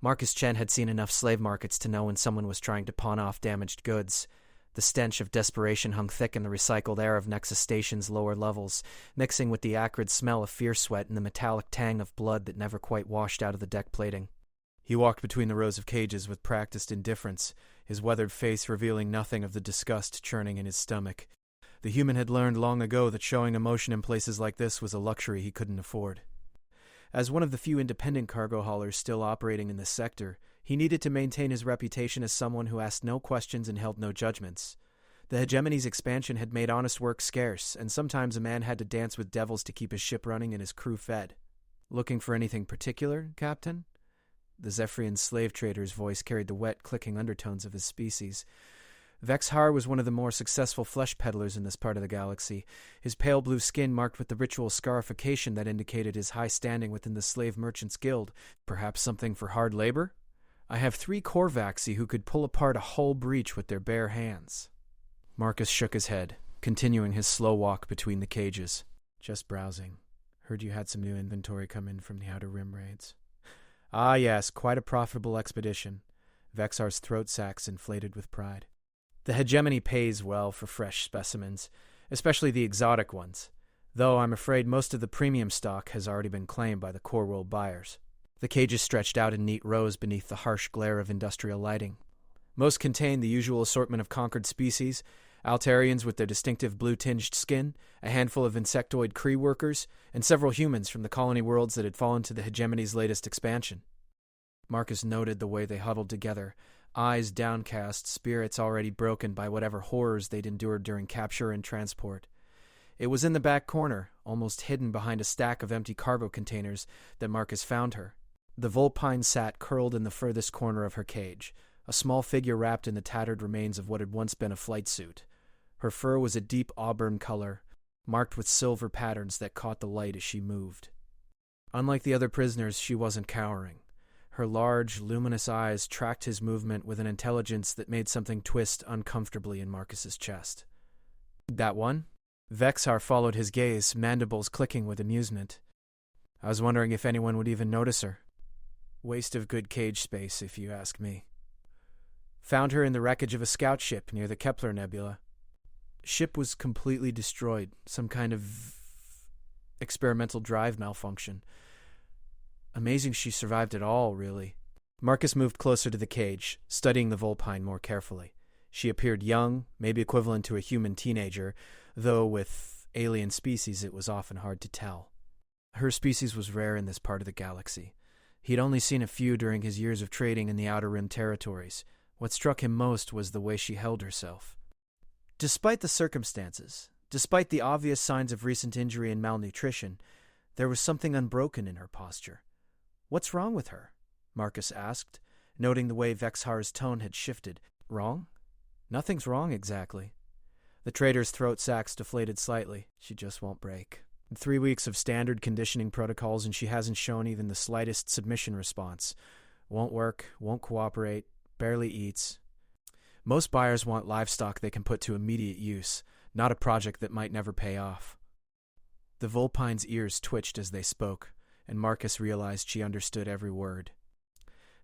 Marcus Chen had seen enough slave markets to know when someone was trying to pawn off damaged goods. The stench of desperation hung thick in the recycled air of Nexus Station's lower levels, mixing with the acrid smell of fear sweat and the metallic tang of blood that never quite washed out of the deck plating. He walked between the rows of cages with practiced indifference, his weathered face revealing nothing of the disgust churning in his stomach. The human had learned long ago that showing emotion in places like this was a luxury he couldn't afford. As one of the few independent cargo haulers still operating in this sector, he needed to maintain his reputation as someone who asked no questions and held no judgments. The hegemony's expansion had made honest work scarce, and sometimes a man had to dance with devils to keep his ship running and his crew fed. "Looking for anything particular, Captain?" The Zephyrian slave trader's voice carried the wet, clicking undertones of his species. Vexhar was one of the more successful flesh peddlers in this part of the galaxy, his pale blue skin marked with the ritual scarification that indicated his high standing within the Slave Merchants Guild. Perhaps something for hard labor? "I have 3 Korvaxi who could pull apart a whole breach with their bare hands." Marcus shook his head, continuing his slow walk between the cages. "Just browsing. Heard you had some new inventory come in from the Outer Rim raids." "Ah yes, quite a profitable expedition." Vexar's throat sacs inflated with pride. "The hegemony pays well for fresh specimens, especially the exotic ones, though I'm afraid most of the premium stock has already been claimed by the core world buyers." The cages stretched out in neat rows beneath the harsh glare of industrial lighting. Most contained the usual assortment of conquered species, Altarians with their distinctive blue-tinged skin, a handful of insectoid Kree workers, and several humans from the colony worlds that had fallen to the hegemony's latest expansion. Marcus noted the way they huddled together, eyes downcast, spirits already broken by whatever horrors they'd endured during capture and transport. It was in the back corner, almost hidden behind a stack of empty cargo containers, that Marcus found her. The Vulpine sat curled in the furthest corner of her cage, a small figure wrapped in the tattered remains of what had once been a flight suit. Her fur was a deep auburn color, marked with silver patterns that caught the light as she moved. Unlike the other prisoners, she wasn't cowering. Her large, luminous eyes tracked his movement with an intelligence that made something twist uncomfortably in Marcus's chest. "That one?" Vexar followed his gaze, mandibles clicking with amusement. "I was wondering if anyone would even notice her. Waste of good cage space, if you ask me." "Found her in the wreckage of a scout ship near the Kepler Nebula. Ship was completely destroyed, some kind of experimental drive malfunction. Amazing she survived at all, really." Marcus moved closer to the cage, studying the Vulpine more carefully. She appeared young, maybe equivalent to a human teenager, though with alien species it was often hard to tell. Her species was rare in this part of the galaxy. He'd only seen a few during his years of trading in the Outer Rim territories. What struck him most was the way she held herself. Despite the circumstances, despite the obvious signs of recent injury and malnutrition, there was something unbroken in her posture. "What's wrong with her?" Marcus asked, noting the way Vexhar's tone had shifted. "Wrong? Nothing's wrong exactly." The trader's throat sacs deflated slightly. "She just won't break. 3 weeks of standard conditioning protocols and she hasn't shown even the slightest submission response. Won't work, won't cooperate, barely eats. Most buyers want livestock they can put to immediate use, not a project that might never pay off." The Vulpine's ears twitched as they spoke, and Marcus realized she understood every word.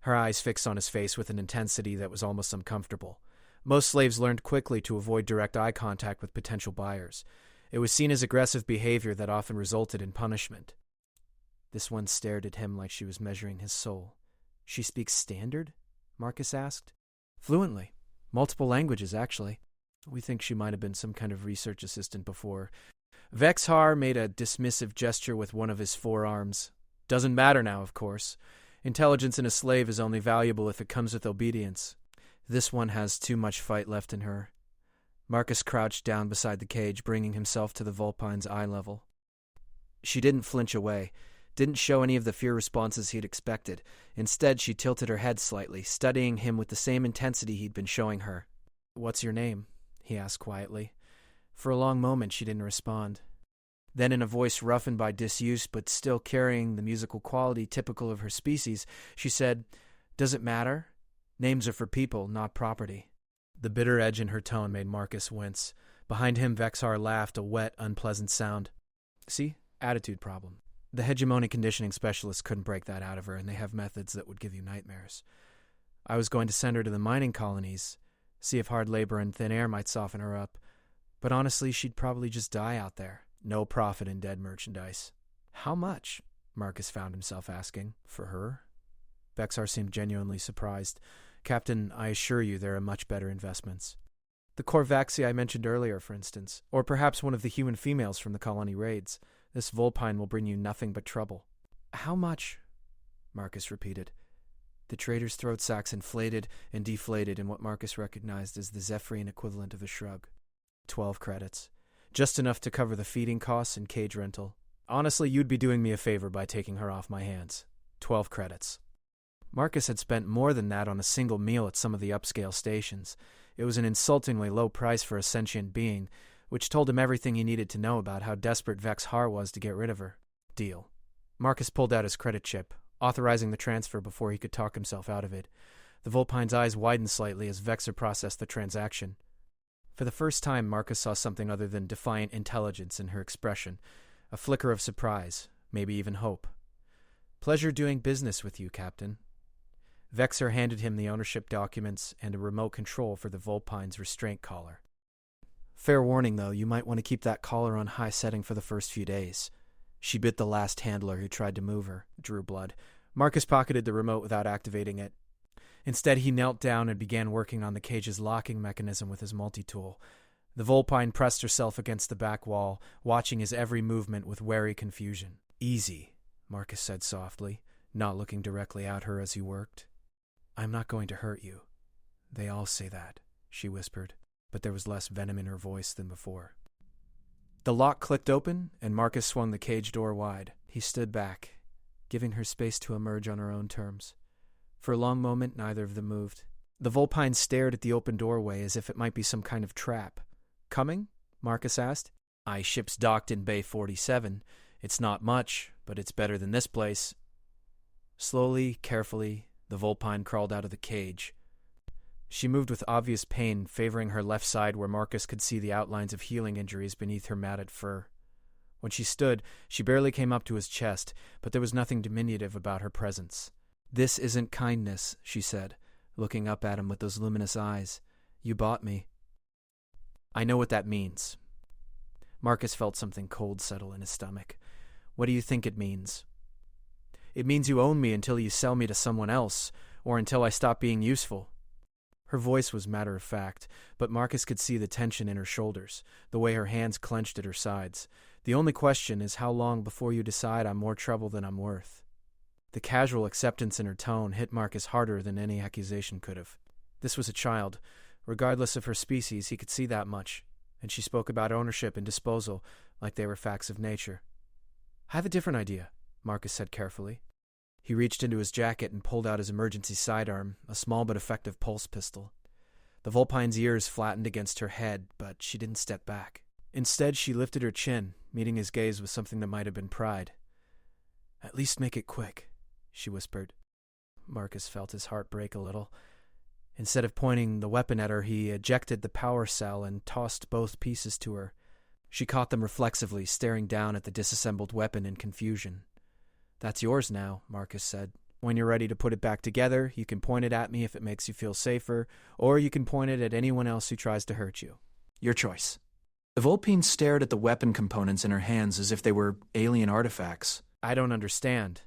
Her eyes fixed on his face with an intensity that was almost uncomfortable. Most slaves learned quickly to avoid direct eye contact with potential buyers. It was seen as aggressive behavior that often resulted in punishment. This one stared at him like she was measuring his soul. "She speaks Standard?" Marcus asked. "Fluently. Multiple languages, actually. We think she might have been some kind of research assistant before." Vexhar made a dismissive gesture with one of his forearms. "Doesn't matter now, of course. Intelligence in a slave is only valuable if it comes with obedience. This one has too much fight left in her." Marcus crouched down beside the cage, bringing himself to the Vulpine's eye level. She didn't flinch away, didn't show any of the fear responses he'd expected. Instead, she tilted her head slightly, studying him with the same intensity he'd been showing her. "What's your name?" he asked quietly. For a long moment, she didn't respond. Then, in a voice roughened by disuse but still carrying the musical quality typical of her species, she said, "Does it matter? Names are for people, not property." The bitter edge in her tone made Marcus wince. Behind him, Vexhar laughed, a wet, unpleasant sound. "See? Attitude problem. The hegemony conditioning specialists couldn't break that out of her, and they have methods that would give you nightmares. I was going to send her to the mining colonies, see if hard labor and thin air might soften her up, but honestly, she'd probably just die out there. No profit in dead merchandise. How much? Marcus found himself asking. For her? Vexar seemed genuinely surprised. Captain, I assure you there are much better investments. The Corvaxi I mentioned earlier, for instance, or perhaps one of the human females from the colony raids. This Vulpine will bring you nothing but trouble. How much? Marcus repeated. The trader's throat sacs inflated and deflated in what Marcus recognized as the Zephyrian equivalent of a shrug. 12 credits. Just enough to cover the feeding costs and cage rental. Honestly, you'd be doing me a favor by taking her off my hands. 12 credits. Marcus had spent more than that on a single meal at some of the upscale stations. It was an insultingly low price for a sentient being, which told him everything he needed to know about how desperate Vex Har was to get rid of her. Deal. Marcus pulled out his credit chip, authorizing the transfer before he could talk himself out of it. The Vulpine's eyes widened slightly as Vexer processed the transaction. For the first time, Marcus saw something other than defiant intelligence in her expression, a flicker of surprise, maybe even hope. Pleasure doing business with you, Captain. Vexer handed him the ownership documents and a remote control for the Vulpine's restraint collar. Fair warning, though, you might want to keep that collar on high setting for the first few days. She bit the last handler who tried to move her, drew blood. Marcus pocketed the remote without activating it. Instead, he knelt down and began working on the cage's locking mechanism with his multi-tool. The Vulpine pressed herself against the back wall, watching his every movement with wary confusion. Easy, Marcus said softly, not looking directly at her as he worked. I'm not going to hurt you. They all say that, she whispered, but there was less venom in her voice than before. The lock clicked open, and Marcus swung the cage door wide. He stood back, giving her space to emerge on her own terms. For a long moment, neither of them moved. The Vulpine stared at the open doorway as if it might be some kind of trap. Coming? Marcus asked. Aye, ship's docked in Bay 47. It's not much, but it's better than this place. Slowly, carefully, the Vulpine crawled out of the cage. She moved with obvious pain, favoring her left side where Marcus could see the outlines of healing injuries beneath her matted fur. When she stood, she barely came up to his chest, but there was nothing diminutive about her presence. This isn't kindness, she said, looking up at him with those luminous eyes. You bought me. I know what that means. Marcus felt something cold settle in his stomach. What do you think it means? It means you own me until you sell me to someone else, or until I stop being useful. Her voice was matter-of-fact, but Marcus could see the tension in her shoulders, the way her hands clenched at her sides. The only question is how long before you decide I'm more trouble than I'm worth. The casual acceptance in her tone hit Marcus harder than any accusation could have. This was a child. Regardless of her species, he could see that much, and she spoke about ownership and disposal like they were facts of nature. I have a different idea, Marcus said carefully. He reached into his jacket and pulled out his emergency sidearm, a small but effective pulse pistol. The Vulpine's ears flattened against her head, but she didn't step back. Instead, she lifted her chin, meeting his gaze with something that might have been pride. At least make it quick, she whispered. Marcus felt his heart break a little. Instead of pointing the weapon at her, he ejected the power cell and tossed both pieces to her. She caught them reflexively, staring down at the disassembled weapon in confusion. That's yours now, Marcus said. When you're ready to put it back together, you can point it at me if it makes you feel safer, or you can point it at anyone else who tries to hurt you. Your choice. The Vulpine stared at the weapon components in her hands as if they were alien artifacts. I don't understand.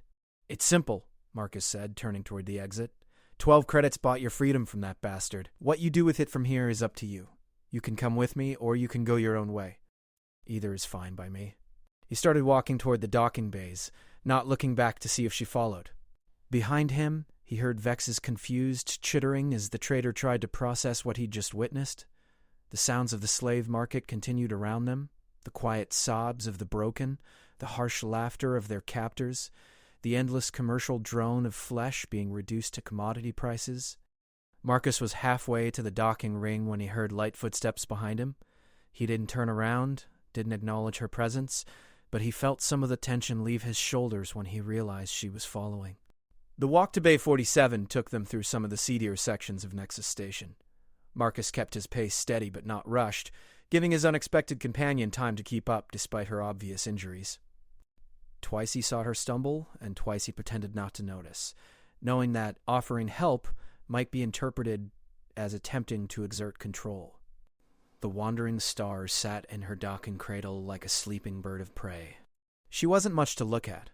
It's simple, Marcus said, turning toward the exit. 12 credits bought your freedom from that bastard. What you do with it from here is up to you. You can come with me, or you can go your own way. Either is fine by me. He started walking toward the docking bays, not looking back to see if she followed. Behind him, he heard Vex's confused chittering as the trader tried to process what he'd just witnessed. The sounds of the slave market continued around them, the quiet sobs of the broken, the harsh laughter of their captors, the endless commercial drone of flesh being reduced to commodity prices. Marcus was halfway to the docking ring when he heard light footsteps behind him. He didn't turn around, didn't acknowledge her presence, but he felt some of the tension leave his shoulders when he realized she was following. The walk to Bay 47 took them through some of the seedier sections of Nexus Station. Marcus kept his pace steady but not rushed, giving his unexpected companion time to keep up despite her obvious injuries. Twice he saw her stumble, and twice he pretended not to notice, knowing that offering help might be interpreted as attempting to exert control. The wandering star sat in her docking cradle like a sleeping bird of prey. She wasn't much to look at,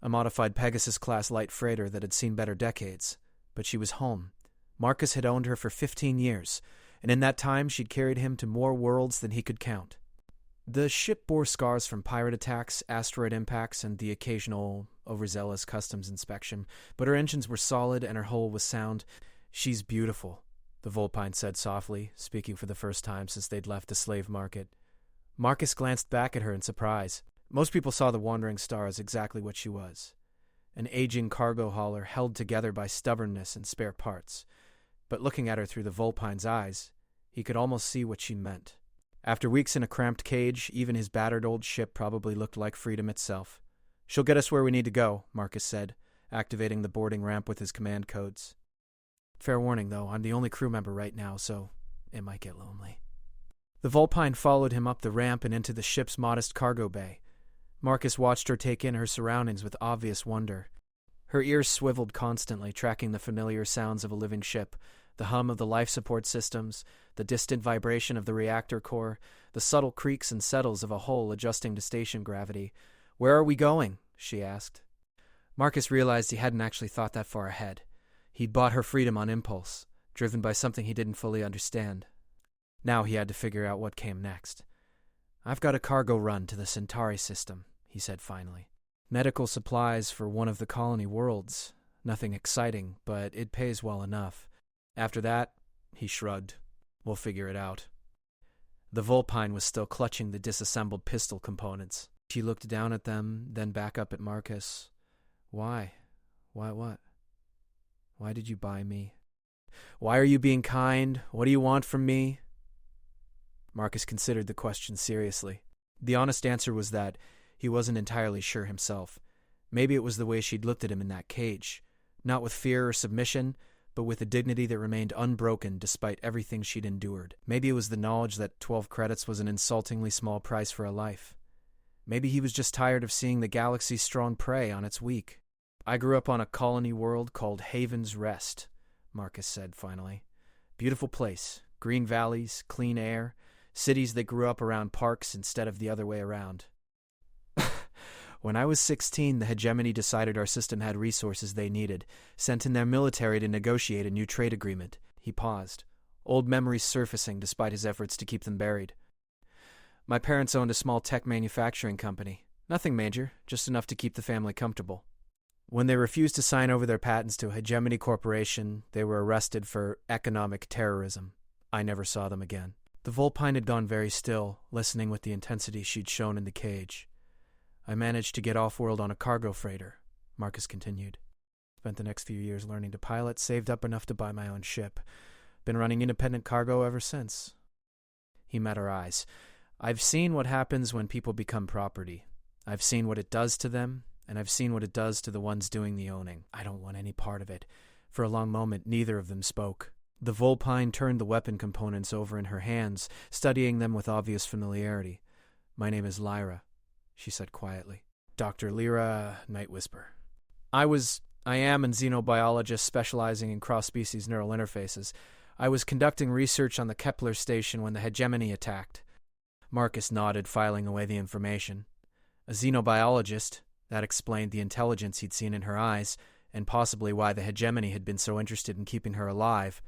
a modified Pegasus-class light freighter that had seen better decades, but she was home. Marcus had owned her for 15 years, and in that time she'd carried him to more worlds than he could count. The ship bore scars from pirate attacks, asteroid impacts, and the occasional overzealous customs inspection, but her engines were solid and her hull was sound. "She's beautiful," the Vulpine said softly, speaking for the first time since they'd left the slave market. Marcus glanced back at her in surprise. Most people saw the wandering star as exactly what she was, an aging cargo hauler held together by stubbornness and spare parts. But looking at her through the Vulpine's eyes, he could almost see what she meant. After weeks in a cramped cage, even his battered old ship probably looked like freedom itself. "She'll get us where we need to go," Marcus said, activating the boarding ramp with his command codes. "Fair warning, though, I'm the only crew member right now, so it might get lonely." The Vulpine followed him up the ramp and into the ship's modest cargo bay. Marcus watched her take in her surroundings with obvious wonder. Her ears swiveled constantly, tracking the familiar sounds of a living ship, the hum of the life support systems, the distant vibration of the reactor core, the subtle creaks and settles of a hull adjusting to station gravity. "Where are we going?" she asked. Marcus realized he hadn't actually thought that far ahead. He'd bought her freedom on impulse, driven by something he didn't fully understand. Now he had to figure out what came next. "I've got a cargo run to the Centauri system," he said finally. "Medical supplies for one of the colony worlds. Nothing exciting, but it pays well enough. After that," he shrugged, "we'll figure it out." The Vulpine was still clutching the disassembled pistol components. She looked down at them, then back up at Marcus. "Why? Why what? Why did you buy me? Why are you being kind? What do you want from me?" Marcus considered the question seriously. The honest answer was that he wasn't entirely sure himself. Maybe it was the way she'd looked at him in that cage, not with fear or submission, but with a dignity that remained unbroken despite everything she'd endured. Maybe it was the knowledge that 12 credits was an insultingly small price for a life. Maybe he was just tired of seeing the galaxy's strong prey on its weak. "I grew up on a colony world called Haven's Rest," Marcus said finally. "Beautiful place, green valleys, clean air, cities that grew up around parks instead of the other way around. When I was 16, the hegemony decided our system had resources they needed, sent in their military to negotiate a new trade agreement." He paused, old memories surfacing despite his efforts to keep them buried. "My parents owned a small tech manufacturing company. Nothing major, just enough to keep the family comfortable. When they refused to sign over their patents to a hegemony corporation, they were arrested for economic terrorism. I never saw them again." The Vulpine had gone very still, listening with the intensity she'd shown in the cage. "I managed to get off-world on a cargo freighter," Marcus continued. "Spent the next few years learning to pilot, saved up enough to buy my own ship. Been running independent cargo ever since." He met her eyes. "I've seen what happens when people become property. I've seen what it does to them, and I've seen what it does to the ones doing the owning. I don't want any part of it." For a long moment, neither of them spoke. The Vulpine turned the weapon components over in her hands, studying them with obvious familiarity. "My name is Lyra," she said quietly. "Dr. Lyra Night Whisper. I am a xenobiologist specializing in cross-species neural interfaces. I was conducting research on the Kepler station when the hegemony attacked." Marcus nodded, filing away the information. A xenobiologist, that explained the intelligence he'd seen in her eyes, and possibly why the hegemony had been so interested in keeping her alive.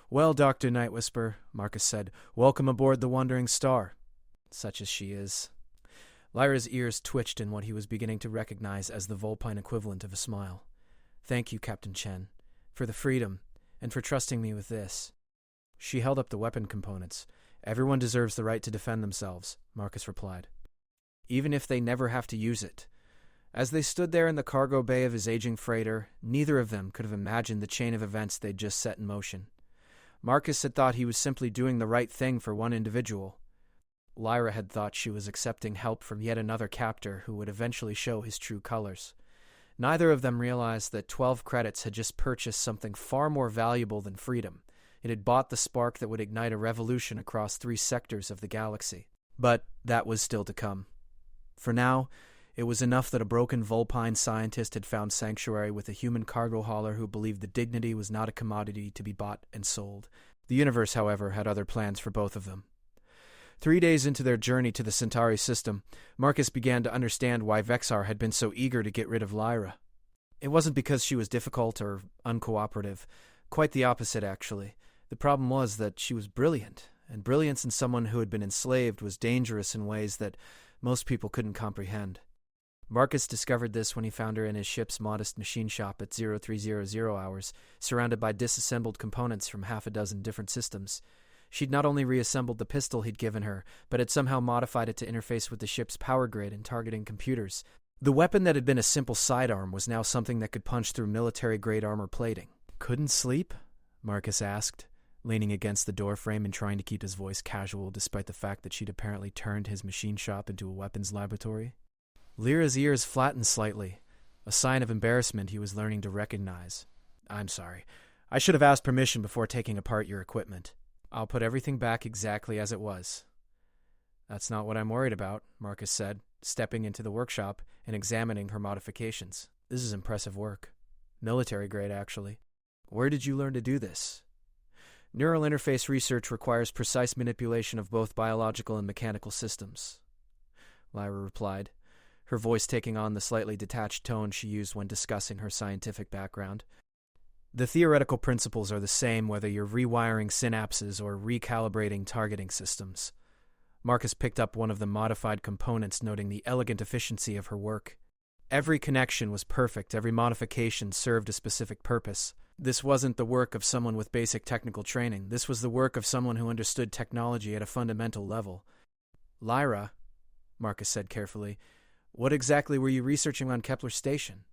"Well, Dr. Night Whisper," Marcus said, "welcome aboard the Wandering Star." Such as she is. Lyra's ears twitched in what he was beginning to recognize as the Vulpine equivalent of a smile. "Thank you, Captain Chen, for the freedom, and for trusting me with this." She held up the weapon components. "Everyone deserves the right to defend themselves," Marcus replied, "even if they never have to use it." As they stood there in the cargo bay of his aging freighter, neither of them could have imagined the chain of events they'd just set in motion. Marcus had thought he was simply doing the right thing for one individual. Lyra had thought she was accepting help from yet another captor who would eventually show his true colors. Neither of them realized that 12 credits had just purchased something far more valuable than freedom. It had bought the spark that would ignite a revolution across 3 sectors of the galaxy. But that was still to come. For now, It was enough that a broken Vulpine scientist had found sanctuary with a human cargo hauler who believed that dignity was not a commodity to be bought and sold. The universe, however, had other plans for both of them. 3 days into their journey to the Centauri system, Marcus began to understand why Vexar had been so eager to get rid of Lyra. It wasn't because she was difficult or uncooperative. Quite the opposite, actually. The problem was that she was brilliant, and brilliance in someone who had been enslaved was dangerous in ways that most people couldn't comprehend. Marcus discovered this when he found her in his ship's modest machine shop at 0300 hours, surrounded by disassembled components from half a dozen different systems. She'd not only reassembled the pistol he'd given her, but had somehow modified it to interface with the ship's power grid and targeting computers. The weapon that had been a simple sidearm was now something that could punch through military-grade armor plating. "Couldn't sleep?" Marcus asked, leaning against the doorframe and trying to keep his voice casual despite the fact that she'd apparently turned his machine shop into a weapons laboratory. Lyra's ears flattened slightly, a sign of embarrassment he was learning to recognize. "I'm sorry. I should have asked permission before taking apart your equipment. I'll put everything back exactly as it was." "That's not what I'm worried about," Marcus said, stepping into the workshop and examining her modifications. "This is impressive work. Military grade, actually. Where did you learn to do this?" "Neural interface research requires precise manipulation of both biological and mechanical systems," Lyra replied, her voice taking on the slightly detached tone she used when discussing her scientific background. "The theoretical principles are the same whether you're rewiring synapses or recalibrating targeting systems." Marcus picked up one of the modified components, noting the elegant efficiency of her work. Every connection was perfect, every modification served a specific purpose. This wasn't the work of someone with basic technical training. This was the work of someone who understood technology at a fundamental level. "Lyra," Marcus said carefully, "what exactly were you researching on Kepler Station?"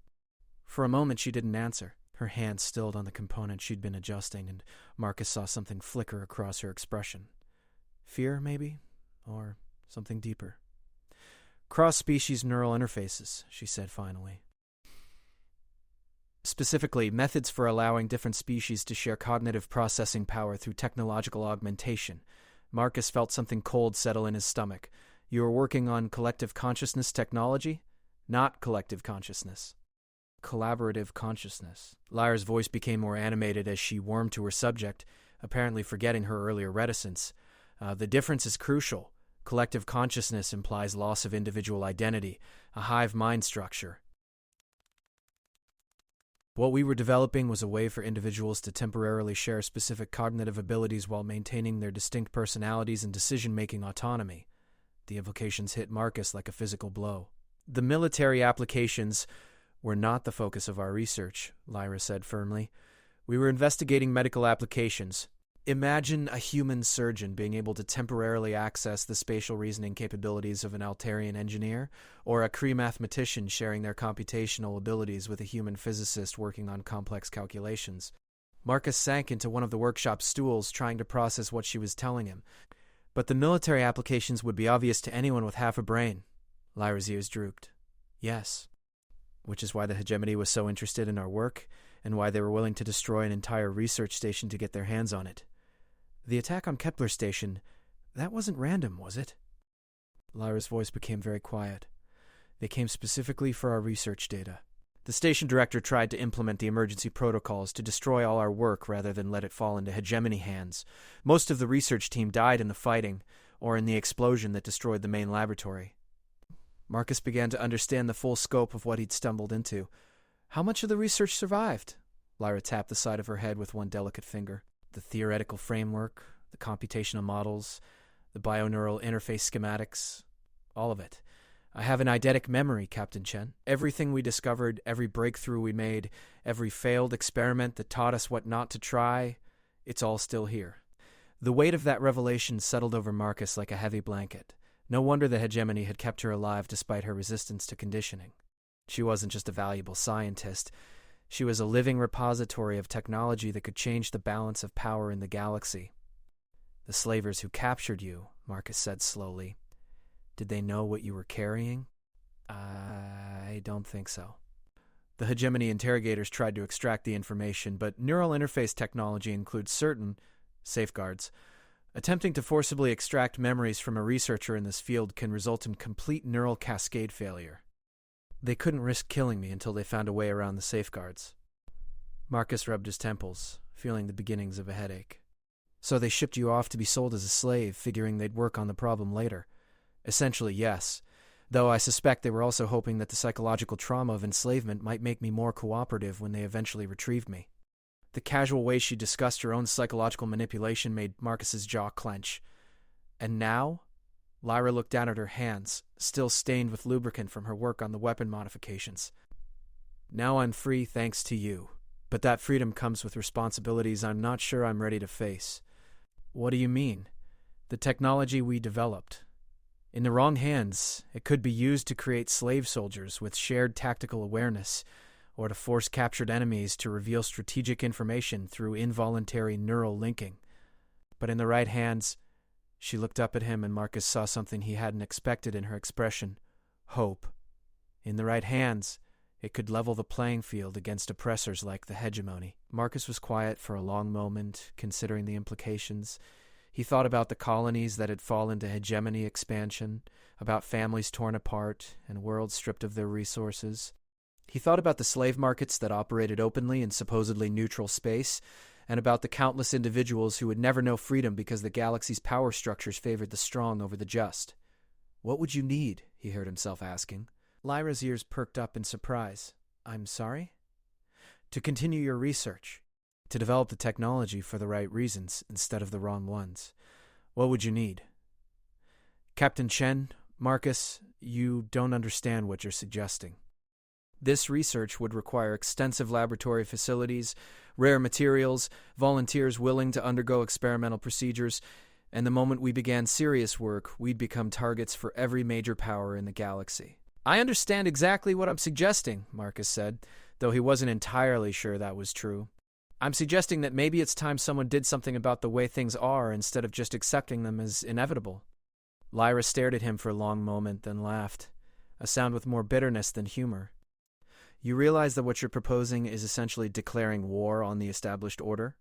For a moment she didn't answer. Her hand stilled on the component she'd been adjusting, and Marcus saw something flicker across her expression. Fear, maybe? Or something deeper. "Cross-species neural interfaces," she said finally. "Specifically, methods for allowing different species to share cognitive processing power through technological augmentation." Marcus felt something cold settle in his stomach. "You were working on collective consciousness technology?" "Not collective consciousness. Collaborative consciousness." Lyra's voice became more animated as she warmed to her subject, apparently forgetting her earlier reticence. "The difference is crucial. Collective consciousness implies loss of individual identity, a hive mind structure. What we were developing was a way for individuals to temporarily share specific cognitive abilities while maintaining their distinct personalities and decision-making autonomy." The implications hit Marcus like a physical blow. "The military applications were not the focus of our research," Lyra said firmly. "We were investigating medical applications. Imagine a human surgeon being able to temporarily access the spatial reasoning capabilities of an Altarian engineer, or a Kree mathematician sharing their computational abilities with a human physicist working on complex calculations." Marcus sank into one of the workshop stools, trying to process what she was telling him. "But the military applications would be obvious to anyone with half a brain." Lyra's ears drooped. "Yes. Which is why the hegemony was so interested in our work, and why they were willing to destroy an entire research station to get their hands on it. The attack on Kepler Station, that wasn't random, was it?" Lyra's voice became very quiet. "They came specifically for our research data. The station director tried to implement the emergency protocols to destroy all our work rather than let it fall into hegemony hands. Most of the research team died in the fighting, or in the explosion that destroyed the main laboratory." Marcus began to understand the full scope of what he'd stumbled into. "How much of the research survived?" Lyra tapped the side of her head with one delicate finger. "The theoretical framework, the computational models, the bioneural interface schematics, all of it. I have an eidetic memory, Captain Chen. Everything we discovered, every breakthrough we made, every failed experiment that taught us what not to try, it's all still here." The weight of that revelation settled over Marcus like a heavy blanket. No wonder the hegemony had kept her alive despite her resistance to conditioning. She wasn't just a valuable scientist. She was a living repository of technology that could change the balance of power in the galaxy. "The slavers who captured you," Marcus said slowly, "did they know what you were carrying?" "I don't think so." The hegemony interrogators tried to extract the information, but neural interface technology includes certain safeguards. Attempting to forcibly extract memories from a researcher in this field can result in complete neural cascade failure. They couldn't risk killing me until they found a way around the safeguards. Marcus rubbed his temples, feeling the beginnings of a headache. So they shipped you off to be sold as a slave, figuring they'd work on the problem later. Essentially, yes. Though I suspect they were also hoping that the psychological trauma of enslavement might make me more cooperative when they eventually retrieved me. The casual way she discussed her own psychological manipulation made Marcus's jaw clench. And now? Lyra looked down at her hands, still stained with lubricant from her work on the weapon modifications. Now I'm free thanks to you. But that freedom comes with responsibilities I'm not sure I'm ready to face. What do you mean? The technology we developed. In the wrong hands, it could be used to create slave soldiers with shared tactical awareness, or to force captured enemies to reveal strategic information through involuntary neural linking. But in the right hands, she looked up at him and Marcus saw something he hadn't expected in her expression: hope. In the right hands, it could level the playing field against oppressors like the hegemony. Marcus was quiet for a long moment, considering the implications. He thought about the colonies that had fallen to hegemony expansion, about families torn apart and worlds stripped of their resources. He thought about the slave markets that operated openly in supposedly neutral space, and about the countless individuals who would never know freedom because the galaxy's power structures favored the strong over the just. What would you need? He heard himself asking. Lyra's ears perked up in surprise. I'm sorry? To continue your research. To develop the technology for the right reasons instead of the wrong ones. What would you need? Captain Chen, Marcus, you don't understand what you're suggesting. This research would require extensive laboratory facilities, rare materials, volunteers willing to undergo experimental procedures, and the moment we began serious work, we'd become targets for every major power in the galaxy. I understand exactly what I'm suggesting, Marcus said, though he wasn't entirely sure that was true. I'm suggesting that maybe it's time someone did something about the way things are instead of just accepting them as inevitable. Lyra stared at him for a long moment, then laughed, a sound with more bitterness than humor. You realize that what you're proposing is essentially declaring war on the established order?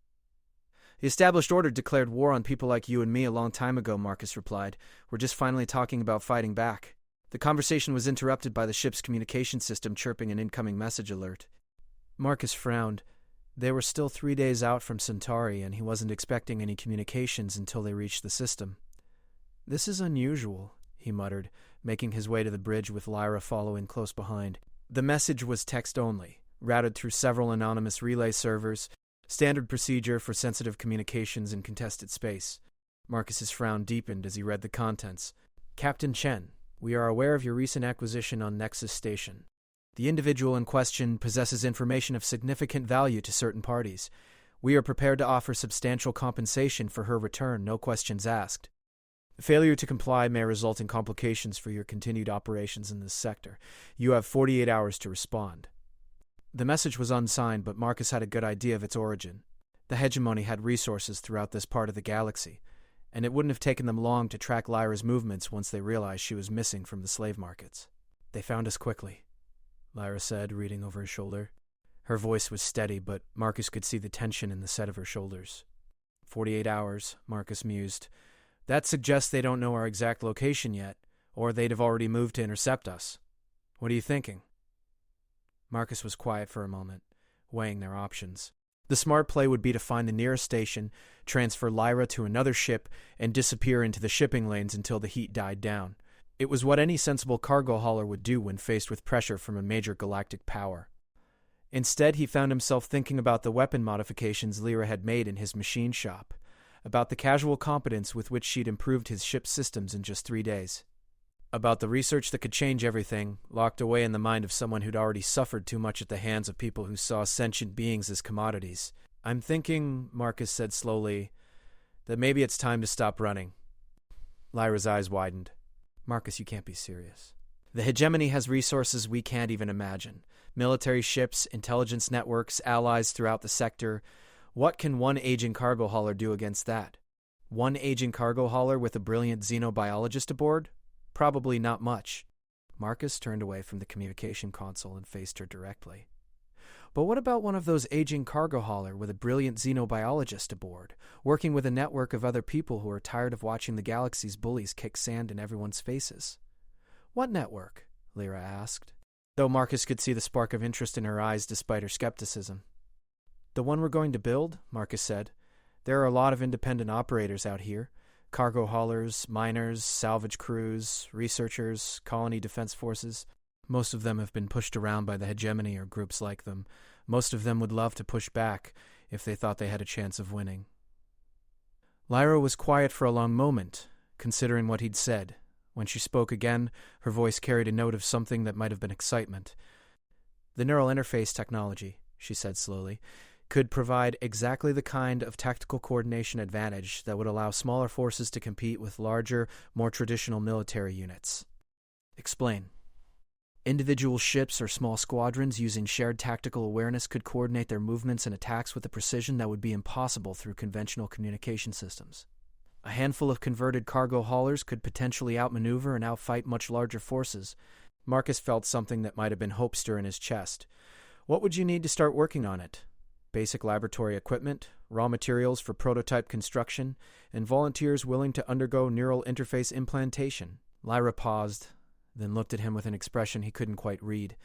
The established order declared war on people like you and me a long time ago, Marcus replied. We're just finally talking about fighting back. The conversation was interrupted by the ship's communication system chirping an incoming message alert. Marcus frowned. They were still 3 days out from Centauri, and he wasn't expecting any communications until they reached the system. This is unusual, he muttered, making his way to the bridge with Lyra following close behind. The message was text-only, routed through several anonymous relay servers, standard procedure for sensitive communications in contested space. Marcus's frown deepened as he read the contents. Captain Chen, we are aware of your recent acquisition on Nexus Station. The individual in question possesses information of significant value to certain parties. We are prepared to offer substantial compensation for her return, no questions asked. Failure to comply may result in complications for your continued operations in this sector. You have 48 hours to respond. The message was unsigned, but Marcus had a good idea of its origin. The hegemony had resources throughout this part of the galaxy, and it wouldn't have taken them long to track Lyra's movements once they realized she was missing from the slave markets. They found us quickly, Lyra said, reading over his shoulder. Her voice was steady, but Marcus could see the tension in the set of her shoulders. 48 hours, Marcus mused. That suggests they don't know our exact location yet, or they'd have already moved to intercept us. What are you thinking? Marcus was quiet for a moment, weighing their options. The smart play would be to find the nearest station, transfer Lyra to another ship, and disappear into the shipping lanes until the heat died down. It was what any sensible cargo hauler would do when faced with pressure from a major galactic power. Instead, he found himself thinking about the weapon modifications Lyra had made in his machine shop, about the casual competence with which she'd improved his ship's systems in just 3 days, about the research that could change everything, locked away in the mind of someone who'd already suffered too much at the hands of people who saw sentient beings as commodities. I'm thinking, Marcus said slowly, that maybe it's time to stop running. Lyra's eyes widened. Marcus, you can't be serious. The hegemony has resources we can't even imagine. Military ships, intelligence networks, allies throughout the sector. What can one aging cargo hauler do against that? One aging cargo hauler with a brilliant xenobiologist aboard? Probably not much. Marcus turned away from the communication console and faced her directly. But what about one of those aging cargo hauler with a brilliant xenobiologist aboard, working with a network of other people who are tired of watching the galaxy's bullies kick sand in everyone's faces? What network? Lyra asked. though Marcus could see the spark of interest in her eyes despite her skepticism. "The one we're going to build," Marcus said. "There are a lot of independent operators out here. Cargo haulers, miners, salvage crews, researchers, colony defense forces. Most of them have been pushed around by the hegemony or groups like them. Most of them would love to push back if they thought they had a chance of winning." Lyra was quiet for a long moment, considering what he'd said. When she spoke again, her voice carried a note of something that might have been excitement. "The neural interface technology," she said slowly, "could provide exactly the kind of tactical coordination advantage that would allow smaller forces to compete with larger, more traditional military units." "Explain." "Individual ships or small squadrons using shared tactical awareness could coordinate their movements and attacks with a precision that would be impossible through conventional communication systems. A handful of converted cargo haulers could potentially outmaneuver and outfight much larger forces." Marcus felt something that might have been hope stir in his chest. "What would you need to start working on it? Basic laboratory equipment, raw materials for prototype construction, and volunteers willing to undergo neural interface implantation." Lyra paused, then looked at him with an expression he couldn't quite read.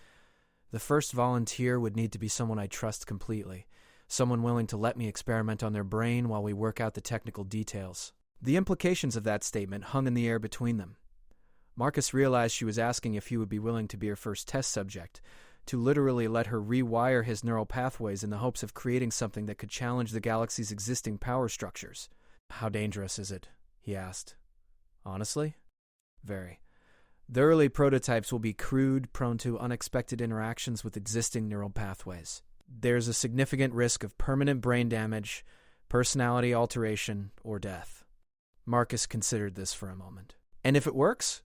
"The first volunteer would need to be someone I trust completely, someone willing to let me experiment on their brain while we work out the technical details." The implications of that statement hung in the air between them. Marcus realized she was asking if he would be willing to be her first test subject, to literally let her rewire his neural pathways in the hopes of creating something that could challenge the galaxy's existing power structures. "How dangerous is it?" he asked. "Honestly? Very. The early prototypes will be crude, prone to unexpected interactions with existing neural pathways. There's a significant risk of permanent brain damage, personality alteration, or death." Marcus considered this for a moment. "And if it works?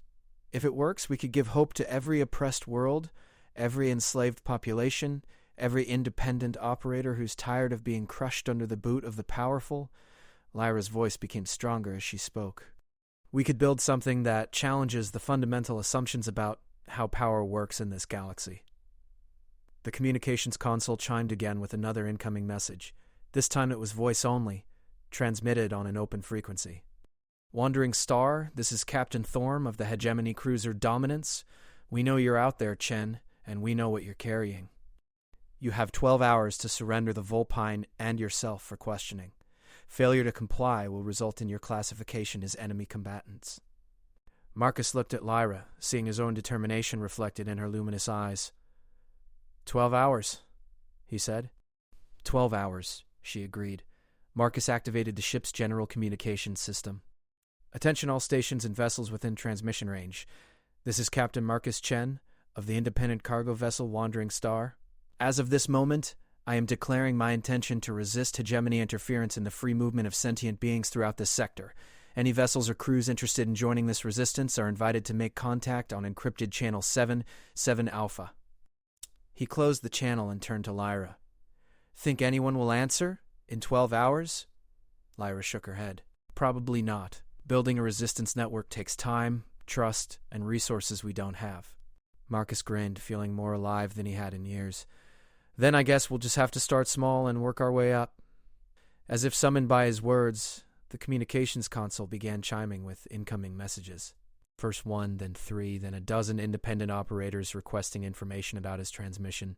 If it works, we could give hope to every oppressed world, every enslaved population, every independent operator who's tired of being crushed under the boot of the powerful." Lyra's voice became stronger as she spoke. "We could build something that challenges the fundamental assumptions about how power works in this galaxy." The communications console chimed again with another incoming message. This time it was voice only, transmitted on an open frequency. "Wandering Star, this is Captain Thorm of the hegemony cruiser Dominance. We know you're out there, Chen, and we know what you're carrying. You have 12 hours to surrender the Vulpine and yourself for questioning. Failure to comply will result in your classification as enemy combatants." Marcus looked at Lyra, seeing his own determination reflected in her luminous eyes. 12 hours, he said. 12 hours, she agreed. Marcus activated the ship's general communications system. "Attention all stations and vessels within transmission range. This is Captain Marcus Chen of the independent cargo vessel Wandering Star. As of this moment, I am declaring my intention to resist hegemony interference in the free movement of sentient beings throughout this sector. Any vessels or crews interested in joining this resistance are invited to make contact on encrypted channel 7 Alpha." He closed the channel and turned to Lyra. "Think anyone will answer in 12 hours? Lyra shook her head. "Probably not. Building a resistance network takes time, trust, and resources we don't have." Marcus grinned, feeling more alive than he had in years. "Then I guess we'll just have to start small and work our way up." As if summoned by his words, the communications console began chiming with incoming messages. First 1, then 3, then a dozen independent operators requesting information about his transmission.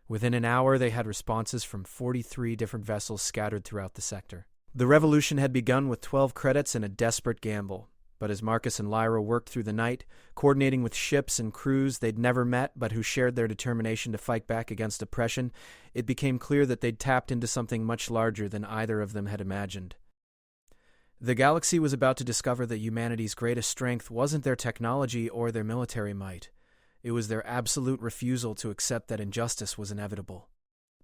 Within an hour, they had responses from 43 different vessels scattered throughout the sector. The revolution had begun with 12 credits and a desperate gamble. But as Marcus and Lyra worked through the night, coordinating with ships and crews they'd never met but who shared their determination to fight back against oppression, it became clear that they'd tapped into something much larger than either of them had imagined. The galaxy was about to discover that humanity's greatest strength wasn't their technology or their military might. It was their absolute refusal to accept that injustice was inevitable.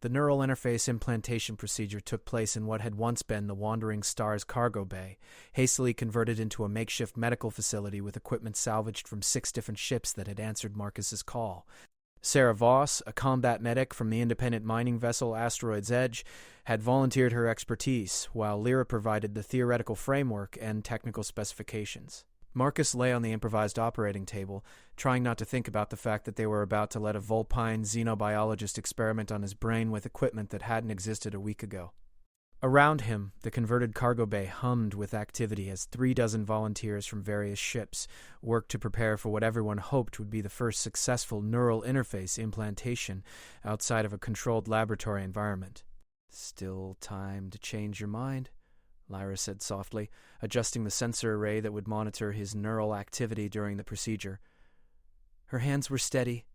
The neural interface implantation procedure took place in what had once been the Wandering Star's cargo bay, hastily converted into a makeshift medical facility with equipment salvaged from 6 different ships that had answered Marcus's call. Sarah Voss, a combat medic from the independent mining vessel Asteroid's Edge, had volunteered her expertise, while Lyra provided the theoretical framework and technical specifications. Marcus lay on the improvised operating table, trying not to think about the fact that they were about to let a Vulpine xenobiologist experiment on his brain with equipment that hadn't existed a week ago. Around him, the converted cargo bay hummed with activity as 36 volunteers from various ships worked to prepare for what everyone hoped would be the first successful neural interface implantation outside of a controlled laboratory environment. "Still time to change your mind," Lyra said softly, adjusting the sensor array that would monitor his neural activity during the procedure. Her hands were steady,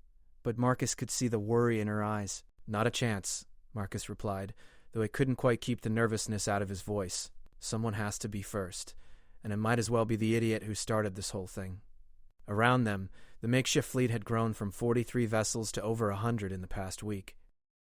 but Marcus could see the worry in her eyes. "Not a chance," Marcus replied, though he couldn't quite keep the nervousness out of his voice. "Someone has to be first, and it might as well be the idiot who started this whole thing." Around them, the makeshift fleet had grown from 43 vessels to over 100 in the past week.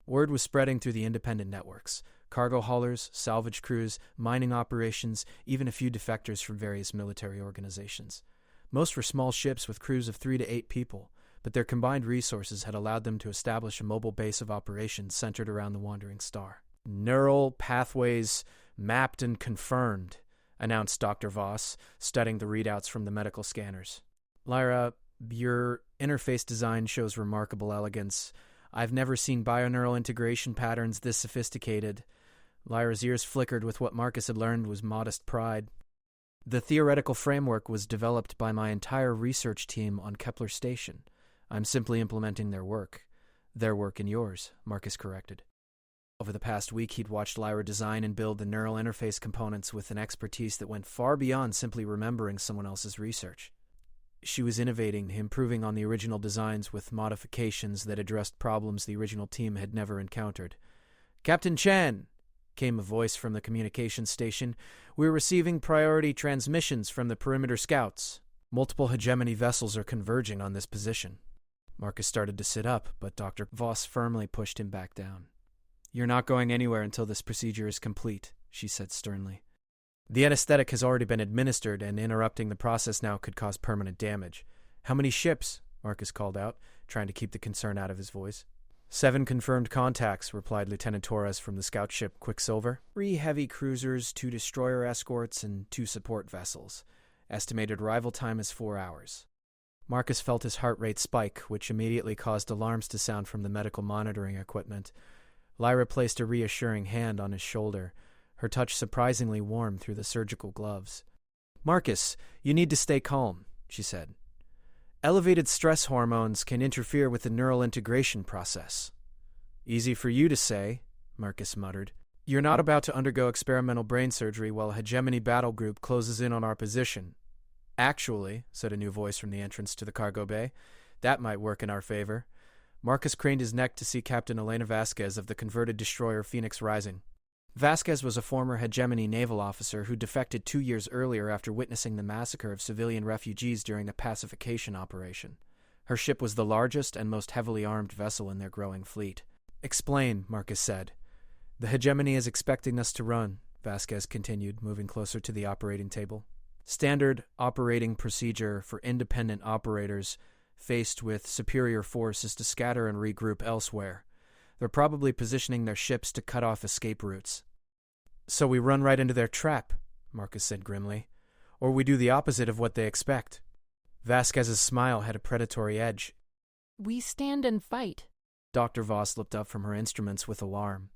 Word was spreading through the independent networks: cargo haulers, salvage crews, mining operations, even a few defectors from various military organizations. Most were small ships with crews of 3 to 8 people, but their combined resources had allowed them to establish a mobile base of operations centered around the wandering star. "Neural pathways mapped and confirmed," announced Dr. Voss, studying the readouts from the medical scanners. "Lyra, your interface design shows remarkable elegance. I've never seen bioneural integration patterns this sophisticated." Lyra's ears flickered with what Marcus had learned was modest pride. "The theoretical framework was developed by my entire research team on Kepler Station. I'm simply implementing their work. Their work and yours," Marcus corrected. Over the past week, he'd watched Lyra design and build the neural interface components with an expertise that went far beyond simply remembering someone else's research. She was innovating, improving on the original designs with modifications that addressed problems the original team had never encountered. "Captain Chen," came a voice from the communications station, "we're receiving priority transmissions from the perimeter scouts. Multiple hegemony vessels are converging on this position." Marcus started to sit up, but Dr. Voss firmly pushed him back down. "You're not going anywhere until this procedure is complete," she said sternly. "The anesthetic has already been administered, and interrupting the process now could cause permanent damage." "How many ships?" Marcus called out, trying to keep the concern out of his voice. 7 confirmed contacts," replied Lieutenant Torres from the scout ship Quicksilver. 3 heavy cruisers, 2 destroyer escorts, and 2 support vessels. Estimated arrival time is 4 hours. Marcus felt his heart rate spike, which immediately caused alarms to sound from the medical monitoring equipment. Lyra placed a reassuring hand on his shoulder, her touch surprisingly warm through the surgical gloves. "Marcus, you need to stay calm," she said. "Elevated stress hormones can interfere with the neural integration process." "Easy for you to say," Marcus muttered. "You're not about to undergo experimental brain surgery while a hegemony battle group closes in on our position." "Actually," said a new voice from the entrance to the cargo bay, "that might work in our favor." Marcus craned his neck to see Captain Elena Vasquez of the converted destroyer Phoenix Rising. Vasquez was a former hegemony naval officer who defected 2 years earlier after witnessing the massacre of civilian refugees during the pacification operation. Her ship was the largest and most heavily armed vessel in their growing fleet. "Explain," Marcus said. "The hegemony is expecting us to run," Vasquez continued, moving closer to the operating table. "Standard operating procedure for independent operators faced with superior force is to scatter and regroup elsewhere. They're probably positioning their ships to cut off escape routes." "So we run right into their trap," Marcus said grimly. "Or we do the opposite of what they expect." Vasquez's smile had a predatory edge. "We stand and fight." Dr. Voss looked up from her instruments with alarm.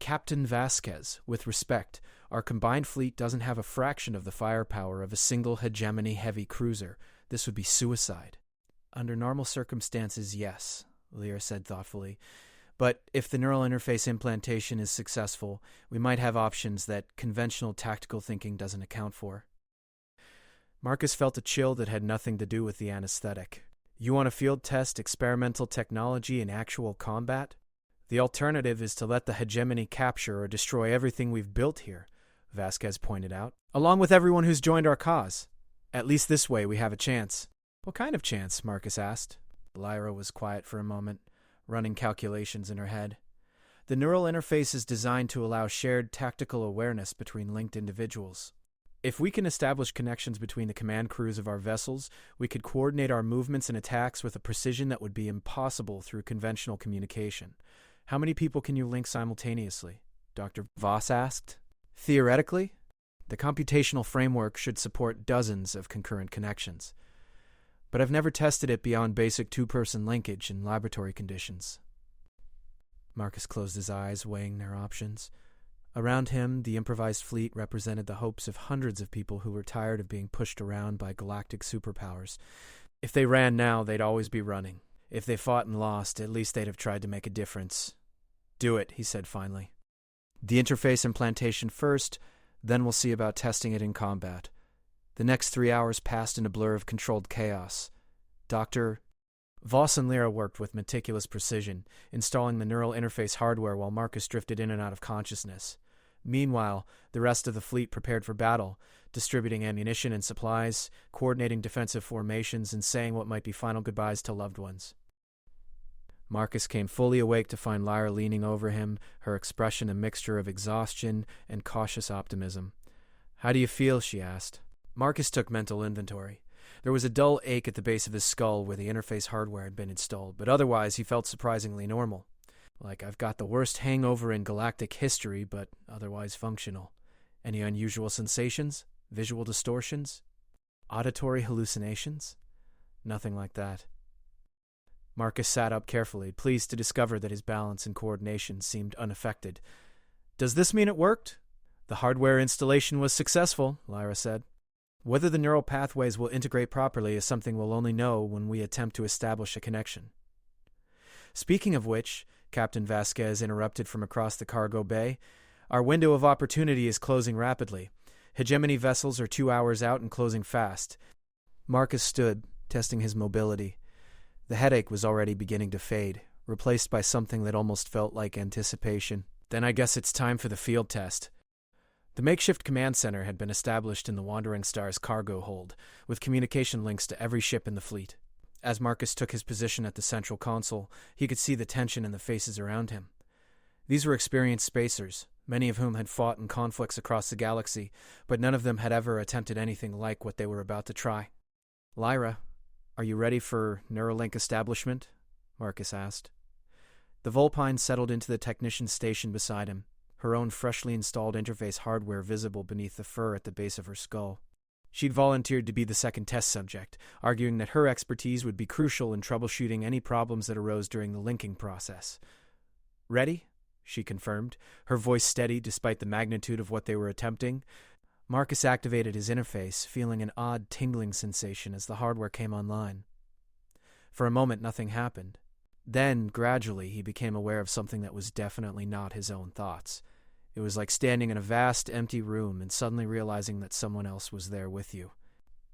"Captain Vasquez, with respect, our combined fleet doesn't have a fraction of the firepower of a single hegemony heavy cruiser. This would be suicide." "Under normal circumstances, yes," Lyra said thoughtfully. "But if the neural interface implantation is successful, we might have options that conventional tactical thinking doesn't account for." Marcus felt a chill that had nothing to do with the anesthetic. "You want to field test experimental technology in actual combat? The alternative is to let the hegemony capture or destroy everything we've built here," Vasquez pointed out, "along with everyone who's joined our cause. At least this way we have a chance." "What kind of chance?" Marcus asked. Lyra was quiet for a moment, running calculations in her head. "The neural interface is designed to allow shared tactical awareness between linked individuals. If we can establish connections between the command crews of our vessels, we could coordinate our movements and attacks with a precision that would be impossible through conventional communication." "How many people can you link simultaneously?" Dr. Voss asked. "Theoretically, the computational framework should support dozens of concurrent connections. But I've never tested it beyond basic 2-person linkage in laboratory conditions." Marcus closed his eyes, weighing their options. Around him, the improvised fleet represented the hopes of hundreds of people who were tired of being pushed around by galactic superpowers. If they ran now, they'd always be running. If they fought and lost, at least they'd have tried to make a difference. "Do it," he said finally. "The interface implantation first, then we'll see about testing it in combat." The next 3 hours passed in a blur of controlled chaos. Dr. Voss and Lyra worked with meticulous precision, installing the neural interface hardware while Marcus drifted in and out of consciousness. Meanwhile, the rest of the fleet prepared for battle, distributing ammunition and supplies, coordinating defensive formations, and saying what might be final goodbyes to loved ones. Marcus came fully awake to find Lyra leaning over him, her expression a mixture of exhaustion and cautious optimism. "How do you feel?" she asked. Marcus took mental inventory. There was a dull ache at the base of his skull where the interface hardware had been installed, but otherwise he felt surprisingly normal. "Like I've got the worst hangover in galactic history, but otherwise functional. Any unusual sensations? Visual distortions? Auditory hallucinations?" "Nothing like that." Marcus sat up carefully, pleased to discover that his balance and coordination seemed unaffected. "Does this mean it worked?" "The hardware installation was successful," Lyra said. "Whether the neural pathways will integrate properly is something we'll only know when we attempt to establish a connection." "Speaking of which," Captain Vasquez interrupted from across the cargo bay, "our window of opportunity is closing rapidly. Hegemony vessels are 2 hours out and closing fast." Marcus stood, testing his mobility. The headache was already beginning to fade, replaced by something that almost felt like anticipation. "Then I guess it's time for the field test." The makeshift command center had been established in the Wandering Star's cargo hold, with communication links to every ship in the fleet. As Marcus took his position at the central console, he could see the tension in the faces around him. These were experienced spacers, many of whom had fought in conflicts across the galaxy, but none of them had ever attempted anything like what they were about to try. "Lyra, are you ready for Neuralink establishment?" Marcus asked. The Vulpine settled into the technician's station beside him, her own freshly installed interface hardware visible beneath the fur at the base of her skull. She'd volunteered to be the second test subject, arguing that her expertise would be crucial in troubleshooting any problems that arose during the linking process. "Ready?" she confirmed, her voice steady despite the magnitude of what they were attempting. Marcus activated his interface, feeling an odd tingling sensation as the hardware came online. For a moment, nothing happened. Then, gradually, he became aware of something that was definitely not his own thoughts. It was like standing in a vast, empty room and suddenly realizing that someone else was there with you.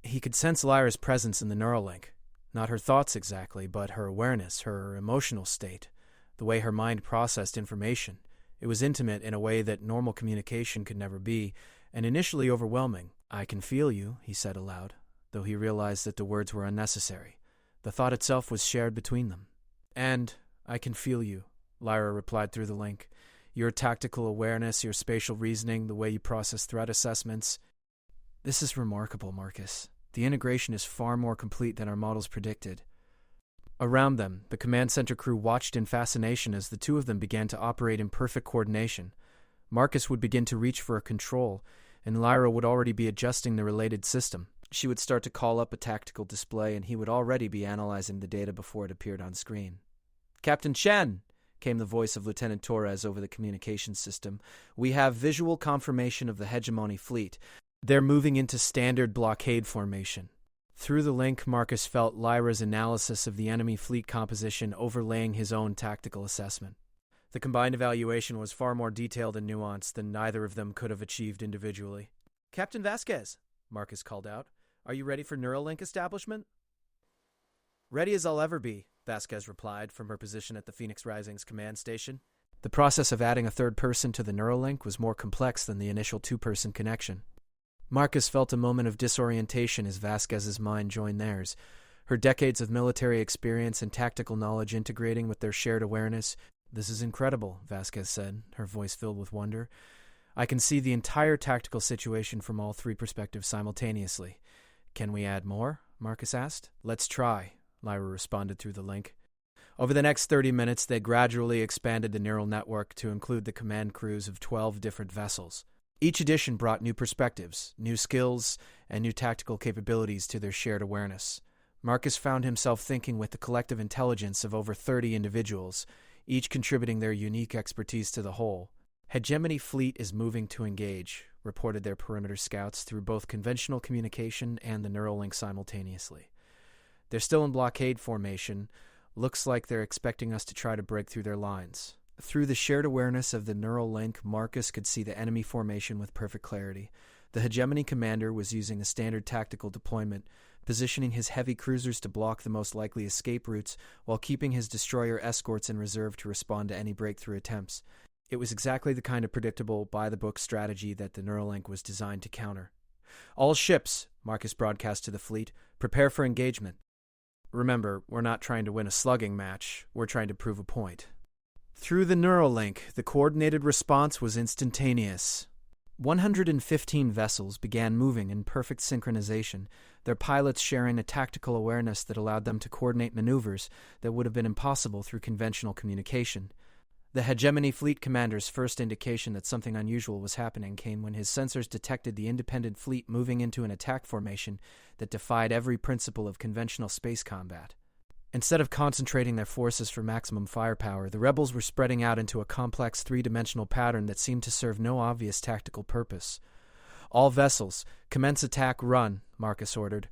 He could sense Lyra's presence in the Neuralink. Not her thoughts exactly, but her awareness, her emotional state, the way her mind processed information. It was intimate in a way that normal communication could never be, and initially overwhelming. "I can feel you," he said aloud, though he realized that the words were unnecessary. The thought itself was shared between them. "And I can feel you," Lyra replied through the link. "Your tactical awareness, your spatial reasoning, the way you process threat assessments. This is remarkable, Marcus. The integration is far more complete than our models predicted." Around them, the command center crew watched in fascination as the two of them began to operate in perfect coordination. Marcus would begin to reach for a control, and Lyra would already be adjusting the related system. She would start to call up a tactical display, and he would already be analyzing the data before it appeared on screen. "Captain Chen," came the voice of Lieutenant Torres over the communications system, "we have visual confirmation of the hegemony fleet. They're moving into standard blockade formation." Through the link, Marcus felt Lyra's analysis of the enemy fleet composition overlaying his own tactical assessment. The combined evaluation was far more detailed and nuanced than neither of them could have achieved individually. "Captain Vasquez," Marcus called out, "are you ready for Neuralink establishment?" "Ready as I'll ever be," Vasquez replied from her position at the Phoenix Rising's command station. The process of adding a third person to the Neuralink was more complex than the initial two-person connection. Marcus felt a moment of disorientation as Vasquez's mind joined theirs, her decades of military experience and tactical knowledge integrating with their shared awareness. "This is incredible," Vasquez said, her voice filled with wonder. "I can see the entire tactical situation from all three perspectives simultaneously." "Can we add more?" Marcus asked. "Let's try," Lyra responded through the link. Over the next 30 minutes, they gradually expanded the neural network to include the command crews of 12 different vessels. Each edition brought new perspectives, new skills, and new tactical capabilities to their shared awareness. Marcus found himself thinking with the collective intelligence of over 30 individuals, each contributing their unique expertise to the whole. Hegemony fleet is moving to engage, reported their perimeter scouts through both conventional communication and the Neuralink simultaneously. They're still in blockade formation. Looks like they're expecting us to try to break through their lines. Through the shared awareness of the neural link, Marcus could see the enemy formation with perfect clarity. The Hegemony commander was using a standard tactical deployment, positioning his heavy cruisers to block the most likely escape routes while keeping his destroyer escorts in reserve to respond to any breakthrough attempts. It was exactly the kind of predictable, by-the-book strategy that the Neuralink was designed to counter. "All ships," Marcus broadcast to the fleet, "prepare for engagement. Remember, we're not trying to win a slugging match, we're trying to prove a point." Through the Neuralink, the coordinated response was instantaneous. 115 vessels began moving in perfect synchronization, their pilots sharing a tactical awareness that allowed them to coordinate maneuvers that would have been impossible through conventional communication. The Hegemony fleet commander's first indication that something unusual was happening came when his sensors detected the independent fleet moving into an attack formation that defied every principle of conventional space combat. Instead of concentrating their forces for maximum firepower, the rebels were spreading out into a complex three-dimensional pattern that seemed to serve no obvious tactical purpose. "All vessels, commence attack run," Marcus ordered.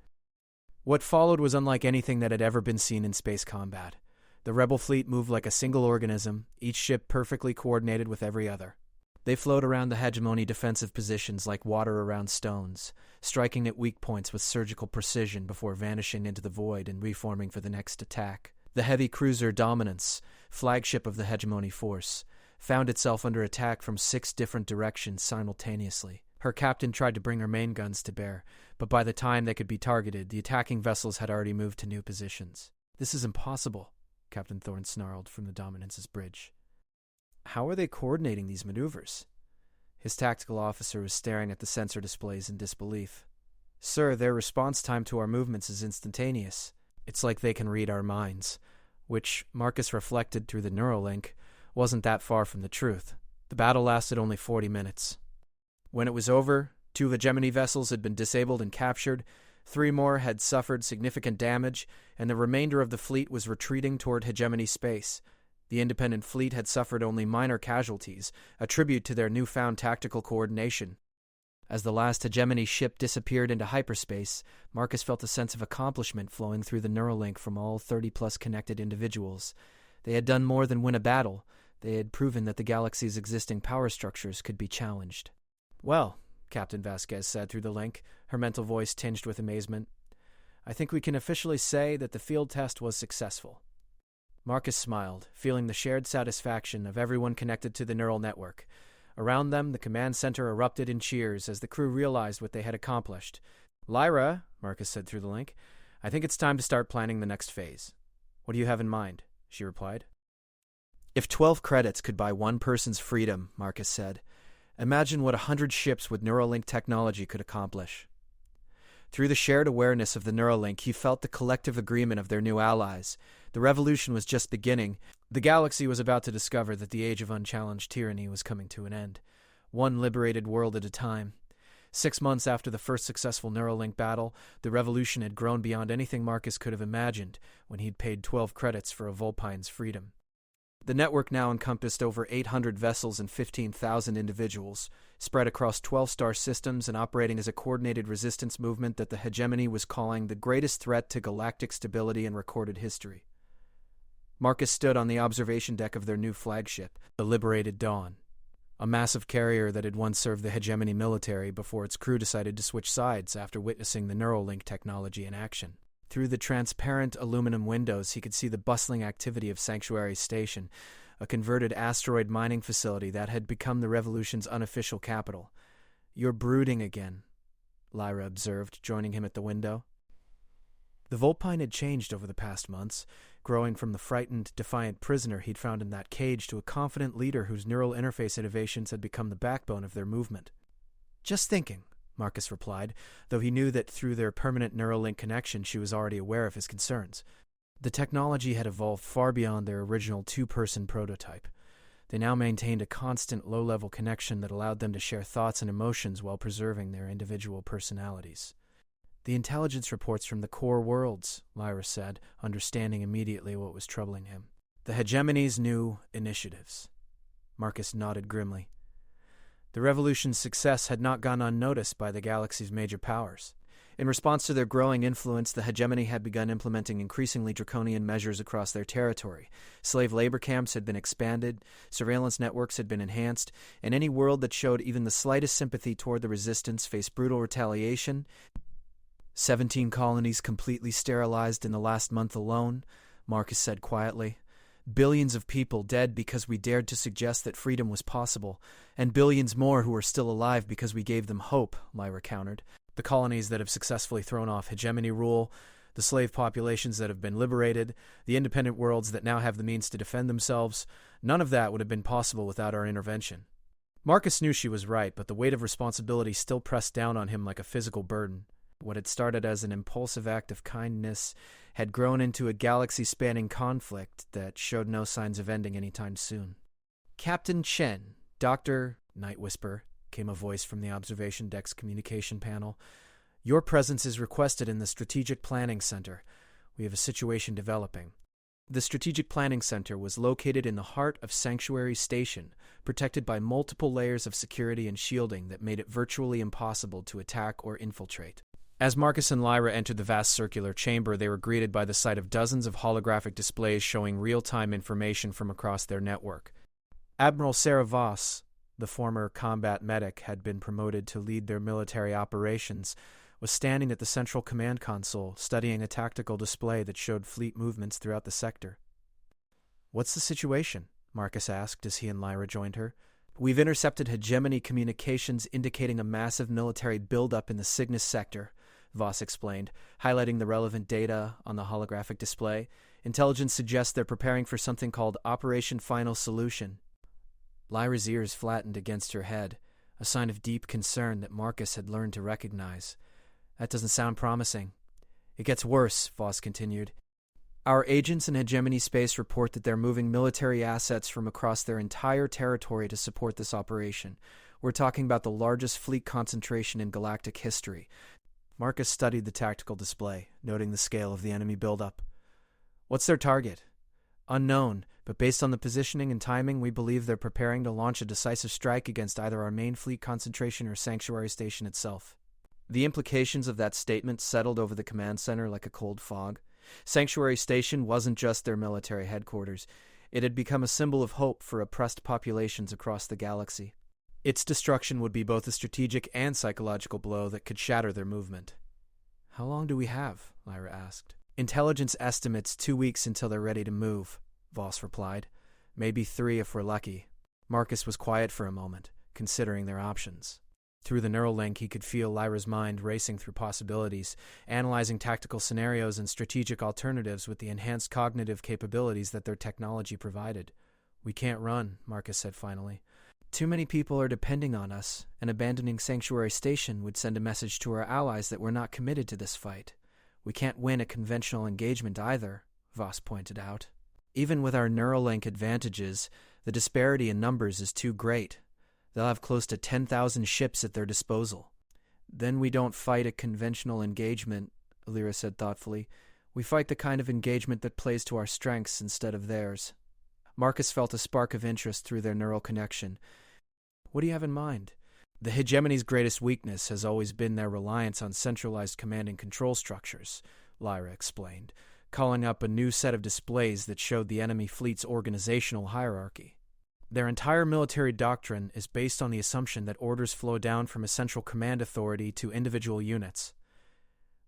What followed was unlike anything that had ever been seen in space combat. The rebel fleet moved like a single organism, each ship perfectly coordinated with every other. They flowed around the Hegemony defensive positions like water around stones, striking at weak points with surgical precision before vanishing into the void and reforming for the next attack. The heavy cruiser Dominance, flagship of the Hegemony force, found itself under attack from 6 different directions simultaneously. Her captain tried to bring her main guns to bear, but by the time they could be targeted, the attacking vessels had already moved to new positions. "This is impossible," Captain Thorne snarled from the Dominance's bridge. "How are they coordinating these maneuvers?" His tactical officer was staring at the sensor displays in disbelief. "Sir, their response time to our movements is instantaneous. It's like they can read our minds," which, Marcus reflected through the Neuralink, wasn't that far from the truth. The battle lasted only 40 minutes. When it was over, 2 Hegemony vessels had been disabled and captured, 3 more had suffered significant damage, and the remainder of the fleet was retreating toward Hegemony space. The independent fleet had suffered only minor casualties, a tribute to their newfound tactical coordination. As the last Hegemony ship disappeared into hyperspace, Marcus felt a sense of accomplishment flowing through the Neuralink from all 30-plus connected individuals. They had done more than win a battle. They had proven that the galaxy's existing power structures could be challenged. "Well," Captain Vasquez said through the link, her mental voice tinged with amazement, "I think we can officially say that the field test was successful." Marcus smiled, feeling the shared satisfaction of everyone connected to the neural network. Around them, the command center erupted in cheers as the crew realized what they had accomplished. "Lyra," Marcus said through the link, "I think it's time to start planning the next phase." "What do you have in mind?" she replied. "If 12 credits could buy one person's freedom," Marcus said, "imagine what 100 ships with Neuralink technology could accomplish." Through the shared awareness of the Neuralink, he felt the collective agreement of their new allies. The revolution was just beginning. The galaxy was about to discover that the age of unchallenged tyranny was coming to an end, one liberated world at a time. 6 months after the first successful Neuralink battle, the revolution had grown beyond anything Marcus could have imagined when he'd paid 12 credits for a Vulpine's freedom. The network now encompassed over 800 vessels and 15,000 individuals, spread across 12 star systems and operating as a coordinated resistance movement that the Hegemony was calling the greatest threat to galactic stability in recorded history. Marcus stood on the observation deck of their new flagship, the Liberated Dawn, a massive carrier that had once served the Hegemony military before its crew decided to switch sides after witnessing the Neuralink technology in action. Through the transparent aluminum windows, he could see the bustling activity of Sanctuary Station, a converted asteroid mining facility that had become the Revolution's unofficial capital. "You're brooding again," Lyra observed, joining him at the window. The Vulpine had changed over the past months, growing from the frightened, defiant prisoner he'd found in that cage to a confident leader whose neural interface innovations had become the backbone of their movement. "Just thinking," Marcus replied, though he knew that through their permanent Neuralink connection she was already aware of his concerns. The technology had evolved far beyond their original 2-person prototype. They now maintained a constant low-level connection that allowed them to share thoughts and emotions while preserving their individual personalities. "The intelligence reports from the core worlds," Lyra said, understanding immediately what was troubling him. "The Hegemony's new initiatives." Marcus nodded grimly. The revolution's success had not gone unnoticed by the galaxy's major powers. In response to their growing influence, the hegemony had begun implementing increasingly draconian measures across their territory. Slave labor camps had been expanded, surveillance networks had been enhanced, and any world that showed even the slightest sympathy toward the resistance faced brutal retaliation. 17 colonies completely sterilized in the last month alone, Marcus said quietly. Billions of people dead because we dared to suggest that freedom was possible, and billions more who are still alive because we gave them hope, Lyra countered. The colonies that have successfully thrown off hegemony rule, the slave populations that have been liberated, the independent worlds that now have the means to defend themselves, none of that would have been possible without our intervention. Marcus knew she was right, but the weight of responsibility still pressed down on him like a physical burden. What had started as an impulsive act of kindness had grown into a galaxy-spanning conflict that showed no signs of ending anytime soon. Captain Chen, Dr. Night Whisper, came a voice from the observation deck's communication panel. Your presence is requested in the Strategic Planning Center. We have a situation developing. The Strategic Planning Center was located in the heart of Sanctuary Station, protected by multiple layers of security and shielding that made it virtually impossible to attack or infiltrate. As Marcus and Lyra entered the vast circular chamber, they were greeted by the sight of dozens of holographic displays showing real-time information from across their network. Admiral Sarah Voss, the former combat medic, had been promoted to lead their military operations, was standing at the central command console, studying a tactical display that showed fleet movements throughout the sector. What's the situation? Marcus asked as he and Lyra joined her. We've intercepted hegemony communications indicating a massive military buildup in the Cygnus sector, Voss explained, highlighting the relevant data on the holographic display. Intelligence suggests they're preparing for something called Operation Final Solution. Lyra's ears flattened against her head, a sign of deep concern that Marcus had learned to recognize. That doesn't sound promising. It gets worse, Voss continued. Our agents in hegemony space report that they're moving military assets from across their entire territory to support this operation. We're talking about the largest fleet concentration in galactic history. Marcus studied the tactical display, noting the scale of the enemy buildup. What's their target? Unknown, but based on the positioning and timing, we believe they're preparing to launch a decisive strike against either our main fleet concentration or Sanctuary Station itself. The implications of that statement settled over the command center like a cold fog. Sanctuary Station wasn't just their military headquarters. It had become a symbol of hope for oppressed populations across the galaxy. Its destruction would be both a strategic and psychological blow that could shatter their movement. How long do we have? Lyra asked. Intelligence estimates 2 weeks until they're ready to move, Voss replied. Maybe 3 if we're lucky. Marcus was quiet for a moment, considering their options. Through the neural link, he could feel Lyra's mind racing through possibilities, analyzing tactical scenarios and strategic alternatives with the enhanced cognitive capabilities that their technology provided. We can't run, Marcus said finally. Too many people are depending on us, and abandoning Sanctuary Station would send a message to our allies that we're not committed to this fight. We can't win a conventional engagement either, Voss pointed out. Even with our Neuralink advantages, the disparity in numbers is too great. They'll have close to 10,000 ships at their disposal. Then we don't fight a conventional engagement, Lyra said thoughtfully. We fight the kind of engagement that plays to our strengths instead of theirs. Marcus felt a spark of interest through their neural connection. What do you have in mind? The hegemony's greatest weakness has always been their reliance on centralized command and control structures, Lyra explained, calling up a new set of displays that showed the enemy fleet's organizational hierarchy. Their entire military doctrine is based on the assumption that orders flow down from a central command authority to individual units.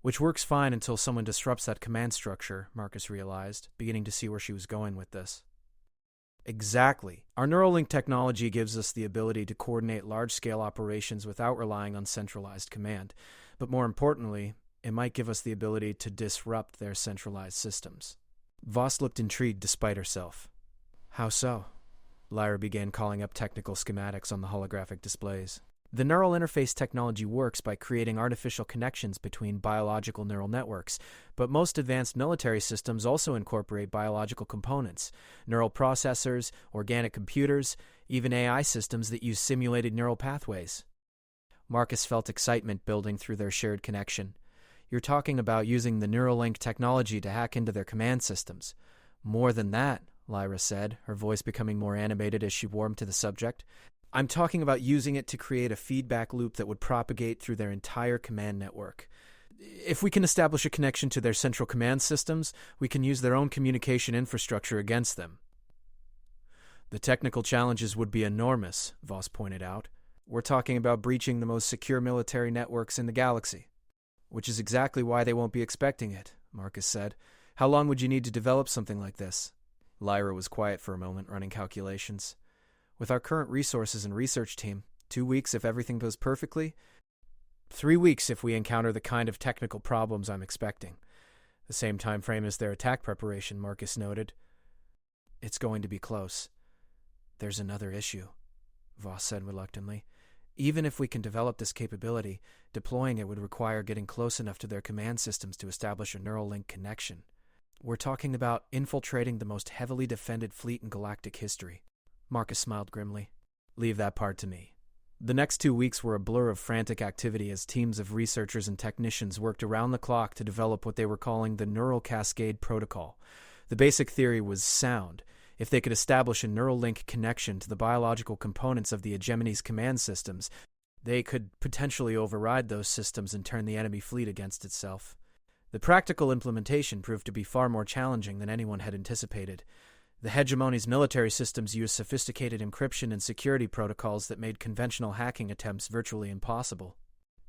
Which works fine until someone disrupts that command structure, Marcus realized, beginning to see where she was going with this. Exactly. Our Neuralink technology gives us the ability to coordinate large-scale operations without relying on centralized command. But more importantly, it might give us the ability to disrupt their centralized systems. Voss looked intrigued despite herself. How so? Lyra began calling up technical schematics on the holographic displays. The neural interface technology works by creating artificial connections between biological neural networks, but most advanced military systems also incorporate biological components, neural processors, organic computers, even AI systems that use simulated neural pathways. Marcus felt excitement building through their shared connection. You're talking about using the Neuralink technology to hack into their command systems. More than that, Lyra said, her voice becoming more animated as she warmed to the subject. I'm talking about using it to create a feedback loop that would propagate through their entire command network. If we can establish a connection to their central command systems, we can use their own communication infrastructure against them. The technical challenges would be enormous, Voss pointed out. We're talking about breaching the most secure military networks in the galaxy. Which is exactly why they won't be expecting it, Marcus said. How long would you need to develop something like this? Lyra was quiet for a moment, running calculations. With our current resources and research team, 2 weeks if everything goes perfectly, 3 weeks if we encounter the kind of technical problems I'm expecting. The same time frame as their attack preparation, Marcus noted. It's going to be close. There's another issue, Voss said reluctantly. Even if we can develop this capability, deploying it would require getting close enough to their command systems to establish a neural link connection. We're talking about infiltrating the most heavily defended fleet in galactic history. Marcus smiled grimly. Leave that part to me. The next 2 weeks were a blur of frantic activity as teams of researchers and technicians worked around the clock to develop what they were calling the Neural Cascade Protocol. The basic theory was sound. If they could establish a neural link connection to the biological components of the hegemony's command systems, they could potentially override those systems and turn the enemy fleet against itself. The practical implementation proved to be far more challenging than anyone had anticipated. The hegemony's military systems used sophisticated encryption and security protocols that made conventional hacking attempts virtually impossible.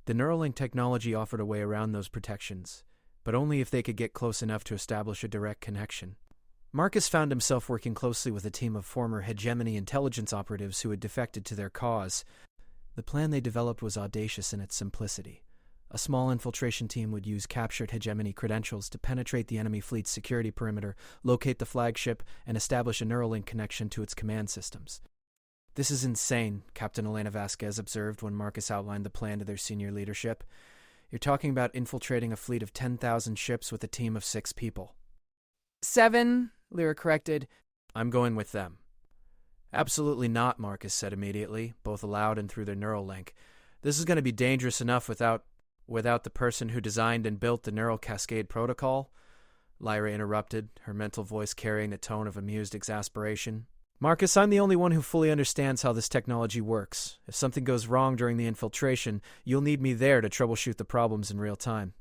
The Neuralink technology offered a way around those protections, but only if they could get close enough to establish a direct connection. Marcus found himself working closely with a team of former hegemony intelligence operatives who had defected to their cause. The plan they developed was audacious in its simplicity. A small infiltration team would use captured hegemony credentials to penetrate the enemy fleet's security perimeter, locate the flagship, and establish a Neuralink connection to its command systems. This is insane, Captain Elena Vasquez observed when Marcus outlined the plan to their senior leadership. You're talking about infiltrating a fleet of 10,000 ships with a team of 6 people. 7, Lyra corrected. I'm going with them. Absolutely not, Marcus said immediately, both aloud and through their neural link. This is going to be dangerous enough without the person who designed and built the Neural Cascade Protocol, Lyra interrupted, her mental voice carrying a tone of amused exasperation. Marcus, I'm the only one who fully understands how this technology works. If something goes wrong during the infiltration, you'll need me there to troubleshoot the problems in real time.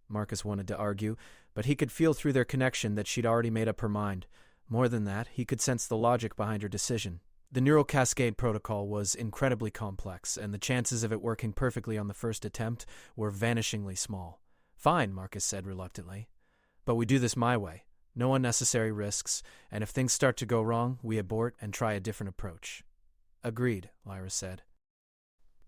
Marcus wanted to argue, but he could feel through their connection that she'd already made up her mind. More than that, he could sense the logic behind her decision. The Neural Cascade Protocol was incredibly complex, and the chances of it working perfectly on the first attempt were vanishingly small. Fine, Marcus said reluctantly. But we do this my way. No unnecessary risks, and if things start to go wrong, we abort and try a different approach. Agreed, Lyra said.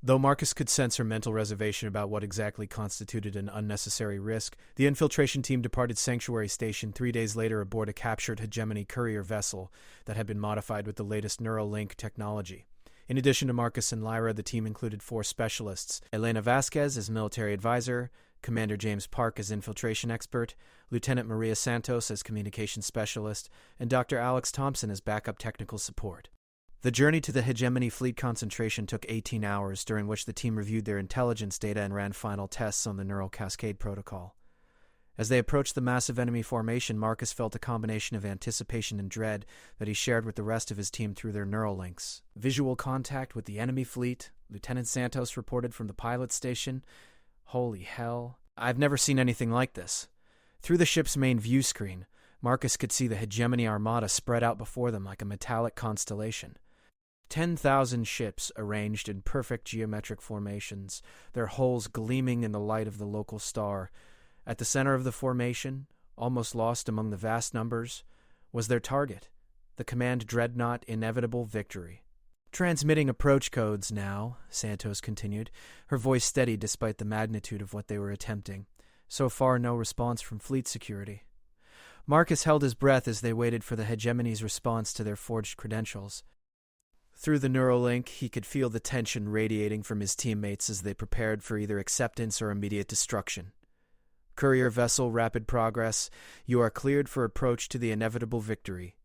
Though Marcus could sense her mental reservation about what exactly constituted an unnecessary risk, the infiltration team departed Sanctuary Station 3 days later aboard a captured hegemony courier vessel that had been modified with the latest Neuralink technology. In addition to Marcus and Lyra, the team included 4 specialists: Elena Vasquez as military advisor, Commander James Park as infiltration expert, Lieutenant Maria Santos as communications specialist, and Dr. Alex Thompson as backup technical support. The journey to the hegemony fleet concentration took 18 hours, during which the team reviewed their intelligence data and ran final tests on the Neural Cascade Protocol. As they approached the massive enemy formation, Marcus felt a combination of anticipation and dread that he shared with the rest of his team through their neural links. Visual contact with the enemy fleet, Lieutenant Santos reported from the pilot station. Holy hell, I've never seen anything like this. Through the ship's main view screen, Marcus could see the hegemony armada spread out before them like a metallic constellation. 10,000 ships arranged in perfect geometric formations, their hulls gleaming in the light of the local star. At the center of the formation, almost lost among the vast numbers, was their target, the command dreadnought Inevitable Victory. Transmitting approach codes now, Santos continued, her voice steady despite the magnitude of what they were attempting. So far, no response from fleet security. Marcus held his breath as they waited for the hegemony's response to their forged credentials. Through the Neuralink, he could feel the tension radiating from his teammates as they prepared for either acceptance or immediate destruction. Courier vessel, rapid progress. You are cleared for approach to the Inevitable Victory.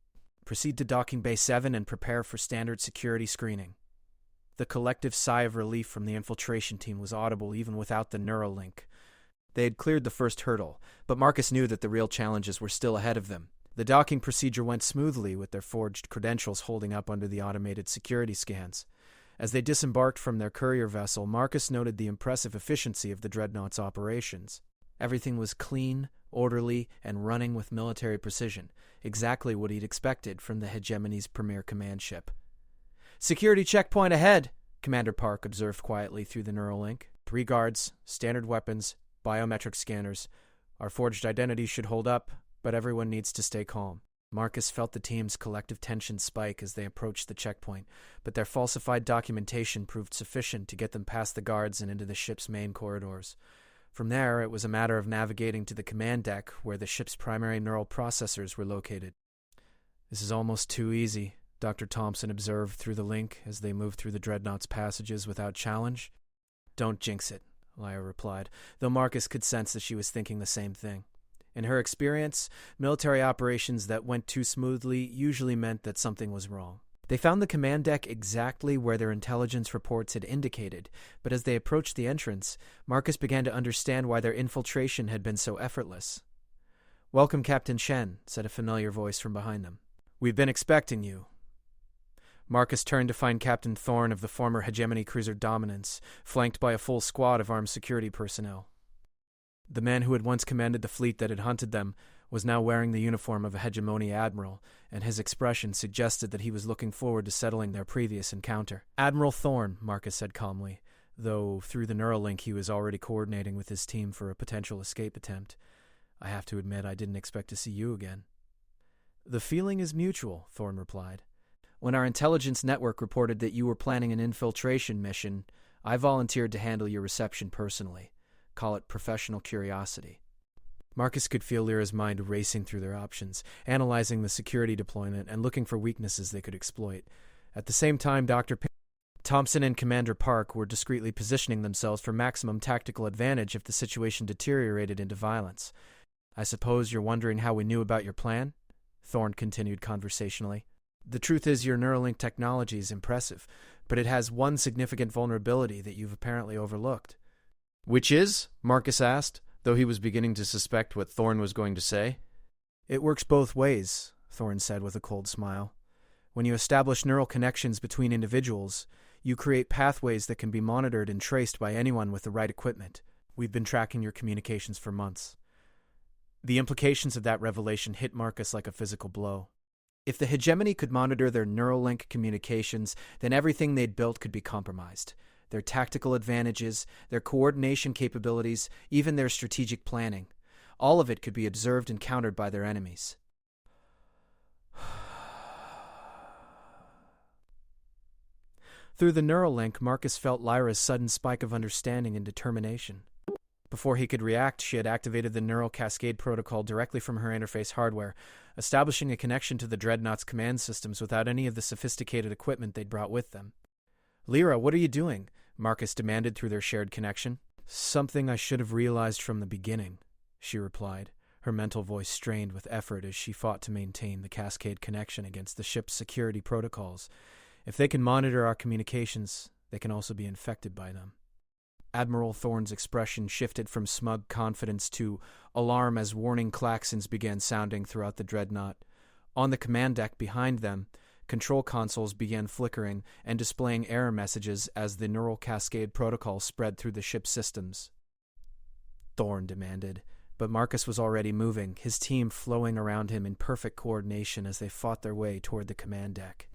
Proceed to Docking Bay 7 and prepare for standard security screening. The collective sigh of relief from the infiltration team was audible even without the Neuralink. They had cleared the first hurdle, but Marcus knew that the real challenges were still ahead of them. The docking procedure went smoothly with their forged credentials holding up under the automated security scans. As they disembarked from their courier vessel, Marcus noted the impressive efficiency of the dreadnought's operations. Everything was clean, orderly, and running with military precision, exactly what he'd expected from the hegemony's premier command ship. "Security checkpoint ahead," Commander Park observed quietly through the Neuralink. 3 guards, standard weapons, biometric scanners. Our forged identities should hold up, but everyone needs to stay calm. Marcus felt the team's collective tension spike as they approached the checkpoint, but their falsified documentation proved sufficient to get them past the guards and into the ship's main corridors. From there, it was a matter of navigating to the command deck, where the ship's primary neural processors were located. "This is almost too easy," Dr. Thompson observed through the link as they moved through the dreadnought's passages without challenge. "Don't jinx it," Lyra replied, though Marcus could sense that she was thinking the same thing. In her experience, military operations that went too smoothly usually meant that something was wrong. They found the command deck exactly where their intelligence reports had indicated, but as they approached the entrance, Marcus began to understand why their infiltration had been so effortless. "Welcome, Captain Shen," said a familiar voice from behind them. "We've been expecting you." Marcus turned to find Captain Thorne of the former Hegemony cruiser Dominance, flanked by a full squad of armed security personnel. The man who had once commanded the fleet that had hunted them was now wearing the uniform of a Hegemony admiral, and his expression suggested that he was looking forward to settling their previous encounter. "Admiral Thorne," Marcus said calmly, though through the Neuralink he was already coordinating with his team for a potential escape attempt. "I have to admit I didn't expect to see you again." "The feeling is mutual," Thorne replied. "When our intelligence network reported that you were planning an infiltration mission, I volunteered to handle your reception personally. Call it professional curiosity." Marcus could feel Lyra's mind racing through their options, analyzing the security deployment and looking for weaknesses they could exploit. At the same time, Dr. Thompson and Commander Park were discreetly positioning themselves for maximum tactical advantage if the situation deteriorated into violence. "I suppose you're wondering how we knew about your plan?" Thorne continued conversationally. "The truth is your Neuralink technology is impressive, but it has one significant vulnerability that you've apparently overlooked." "Which is?" Marcus asked, though he was beginning to suspect what Thorne was going to say. "It works both ways," Thorne said with a cold smile. "When you establish neural connections between individuals, you create pathways that can be monitored and traced by anyone with the right equipment. We've been tracking your communications for months." The implications of that revelation hit Marcus like a physical blow. If the Hegemony could monitor their Neuralink communications, then everything they'd built could be compromised. Their tactical advantages, their coordination capabilities, even their strategic planning. All of it could be observed and countered by their enemies. Through the Neuralink, Marcus felt Lyra's sudden spike of understanding and determination. Before he could react, she had activated the neural cascade protocol directly from her interface hardware, establishing a connection to the Dreadnought's command systems without any of the sophisticated equipment they'd brought with them. "Lyra, what are you doing?" Marcus demanded through their shared connection. "Something I should have realized from the beginning," she replied, her mental voice strained with effort as she fought to maintain the cascade connection against the ship's security protocols. "If they can monitor our communications, they can also be infected by them." Admiral Thorne's expression shifted from smug confidence to alarm as warning klaxons began sounding throughout the dreadnought. On the command deck behind them, control consoles began flickering and displaying error messages as the neural cascade protocol spread through the ship's systems. Thorne demanded, but Marcus was already moving, his team flowing around him in perfect coordination as they fought their way toward the command deck.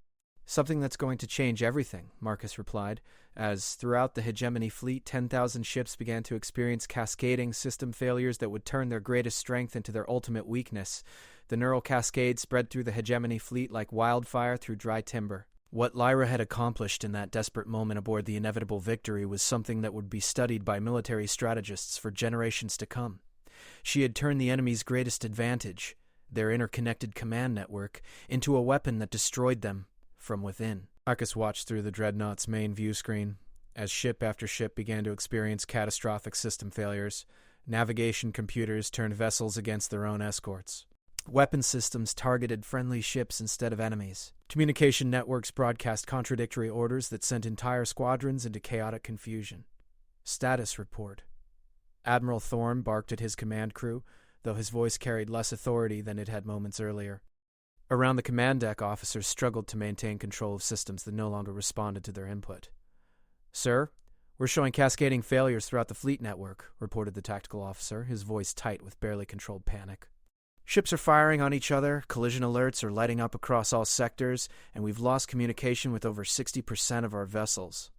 "Something that's going to change everything," Marcus replied, as throughout the Hegemony fleet 10,000 ships began to experience cascading system failures that would turn their greatest strength into their ultimate weakness. The neural cascade spread through the Hegemony fleet like wildfire through dry timber. What Lyra had accomplished in that desperate moment aboard the Inevitable Victory was something that would be studied by military strategists for generations to come. She had turned the enemy's greatest advantage, their interconnected command network, into a weapon that destroyed them from within. Marcus watched through the Dreadnought's main view screen as ship after ship began to experience catastrophic system failures. Navigation computers turned vessels against their own escorts. Weapon systems targeted friendly ships instead of enemies. Communication networks broadcast contradictory orders that sent entire squadrons into chaotic confusion. Status report. Admiral Thorne barked at his command crew, though his voice carried less authority than it had moments earlier. Around the command deck, officers struggled to maintain control of systems that no longer responded to their input. Sir, we're showing cascading failures throughout the fleet network, reported the tactical officer, his voice tight with barely controlled panic. Ships are firing on each other, collision alerts are lighting up across all sectors, and we've lost communication with over 60% of our vessels.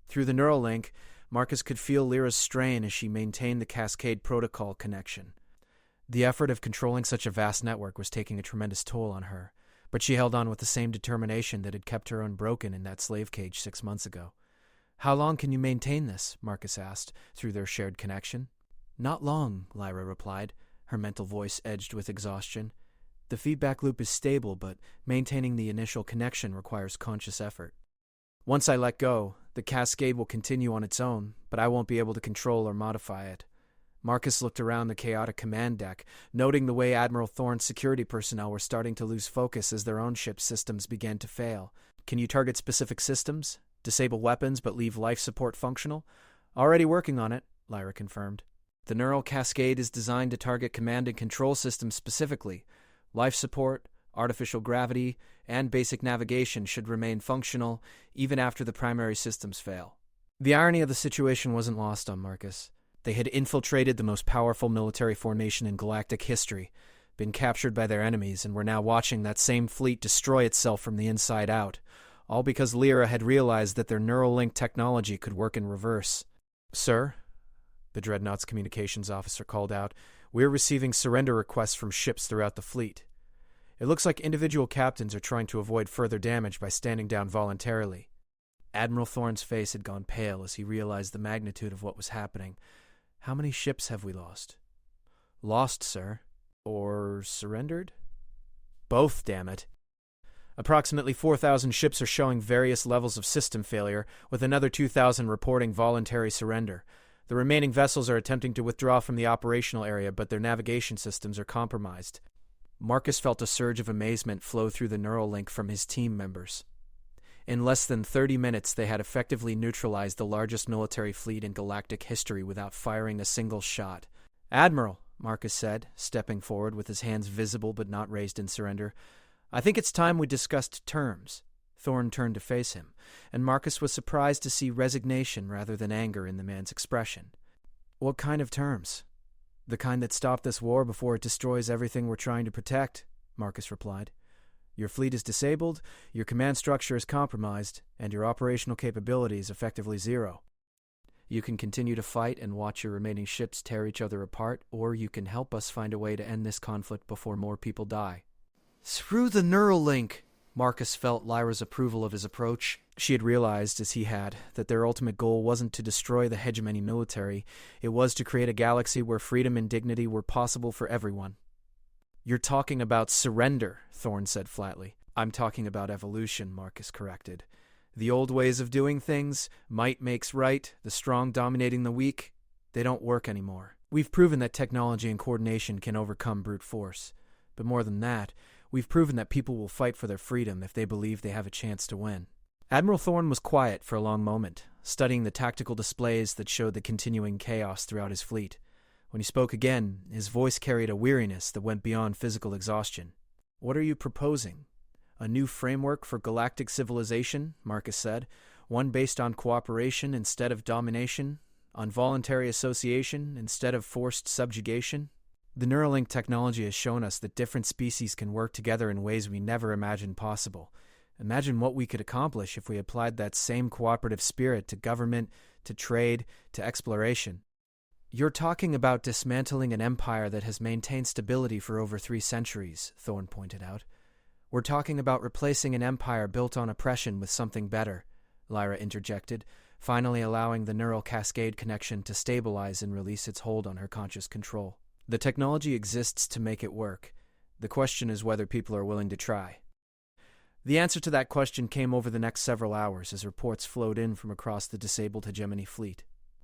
Through the neural link, Marcus could feel Lyra's strain as she maintained the Cascade Protocol connection. The effort of controlling such a vast network was taking a tremendous toll on her, but she held on with the same determination that had kept her unbroken in that slave cage 6 months ago. How long can you maintain this? Marcus asked, through their shared connection. Not long, Lyra replied, her mental voice edged with exhaustion. The feedback loop is stable, but maintaining the initial connection requires conscious effort. Once I let go, the cascade will continue on its own, but I won't be able to control or modify it. Marcus looked around the chaotic command deck, noting the way Admiral Thorne's security personnel were starting to lose focus as their own ship's systems began to fail. Can you target specific systems? Disable weapons but leave life support functional? Already working on it, Lyra confirmed. The neural cascade is designed to target command and control systems specifically. Life support, artificial gravity, and basic navigation should remain functional even after the primary systems fail. The irony of the situation wasn't lost on Marcus. They had infiltrated the most powerful military formation in galactic history, been captured by their enemies, and were now watching that same fleet destroy itself from the inside out, all because Lyra had realized that their neural link technology could work in reverse. Sir, the Dreadnought's communications officer called out, we're receiving surrender requests from ships throughout the fleet. It looks like individual captains are trying to avoid further damage by standing down voluntarily. Admiral Thorne's face had gone pale as he realized the magnitude of what was happening. How many ships have we lost? Lost, sir. Or surrendered? Both, damn it. Approximately 4,000 ships are showing various levels of system failure, with another 2,000 reporting voluntary surrender. The remaining vessels are attempting to withdraw from the operational area, but their navigation systems are compromised. Marcus felt a surge of amazement flow through the neural link from his team members. In less than 30 minutes, they had effectively neutralized the largest military fleet in galactic history without firing a single shot. Admiral, Marcus said, stepping forward with his hands visible but not raised in surrender, I think it's time we discussed terms. Thorne turned to face him, and Marcus was surprised to see resignation rather than anger in the man's expression. What kind of terms? The kind that stop this war before it destroys everything we're trying to protect, Marcus replied. Your fleet is disabled, your command structure is compromised, and your operational capability is effectively zero. You can continue to fight and watch your remaining ships tear each other apart, or you can help us find a way to end this conflict before more people die. Through the neural link, Marcus felt Lyra's approval of his approach. She had realized, as he had, that their ultimate goal wasn't to destroy the hegemony military. It was to create a galaxy where freedom and dignity were possible for everyone. You're talking about surrender, Thorne said flatly. I'm talking about evolution, Marcus corrected. The old ways of doing things, might makes right, the strong dominating the weak, they don't work anymore. We've proven that technology and coordination can overcome brute force. But more than that, we've proven that people will fight for their freedom if they believe they have a chance to win. Admiral Thorne was quiet for a long moment, studying the tactical displays that showed the continuing chaos throughout his fleet. When he spoke again, his voice carried a weariness that went beyond physical exhaustion. What are you proposing? A new framework for galactic civilization, Marcus said, one based on cooperation instead of domination, on voluntary association instead of forced subjugation? The Neuralink technology has shown us that different species can work together in ways we never imagined possible. Imagine what we could accomplish if we applied that same cooperative spirit to government, to trade, to exploration. You're talking about dismantling an empire that has maintained stability for over 3 centuries, Thorne pointed out. We're talking about replacing an empire built on oppression with something better, Lyra interjected, finally allowing the neural cascade connection to stabilize and release its hold on her conscious control. The technology exists to make it work. The question is whether people are willing to try. The answer to that question came over the next several hours as reports flowed in from across the disabled hegemony fleet.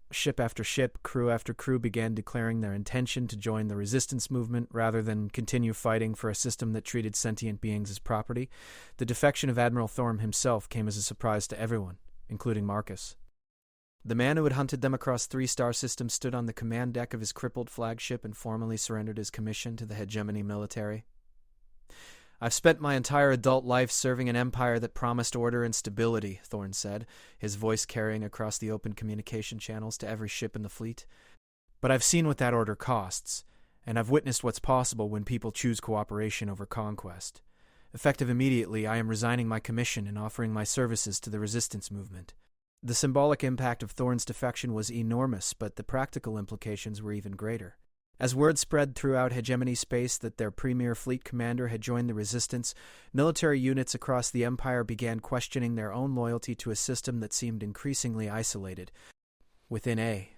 Ship after ship, crew after crew began declaring their intention to join the resistance movement rather than continue fighting for a system that treated sentient beings as property. The defection of Admiral Thorne himself came as a surprise to everyone, including Marcus. The man who had hunted them across 3 star systems stood on the command deck of his crippled flagship and formally surrendered his commission to the hegemony military. I've spent my entire adult life serving an empire that promised order and stability, Thorne said, his voice carrying across the open communication channels to every ship in the fleet. But I've seen what that order costs, and I've witnessed what's possible when people choose cooperation over conquest. Effective immediately, I am resigning my commission and offering my services to the resistance movement. The symbolic impact of Thorne's defection was enormous, but the practical implications were even greater. As word spread throughout hegemony space that their premier fleet commander had joined the resistance, military units across the Empire began questioning their own loyalty to a system that seemed increasingly isolated. Within A,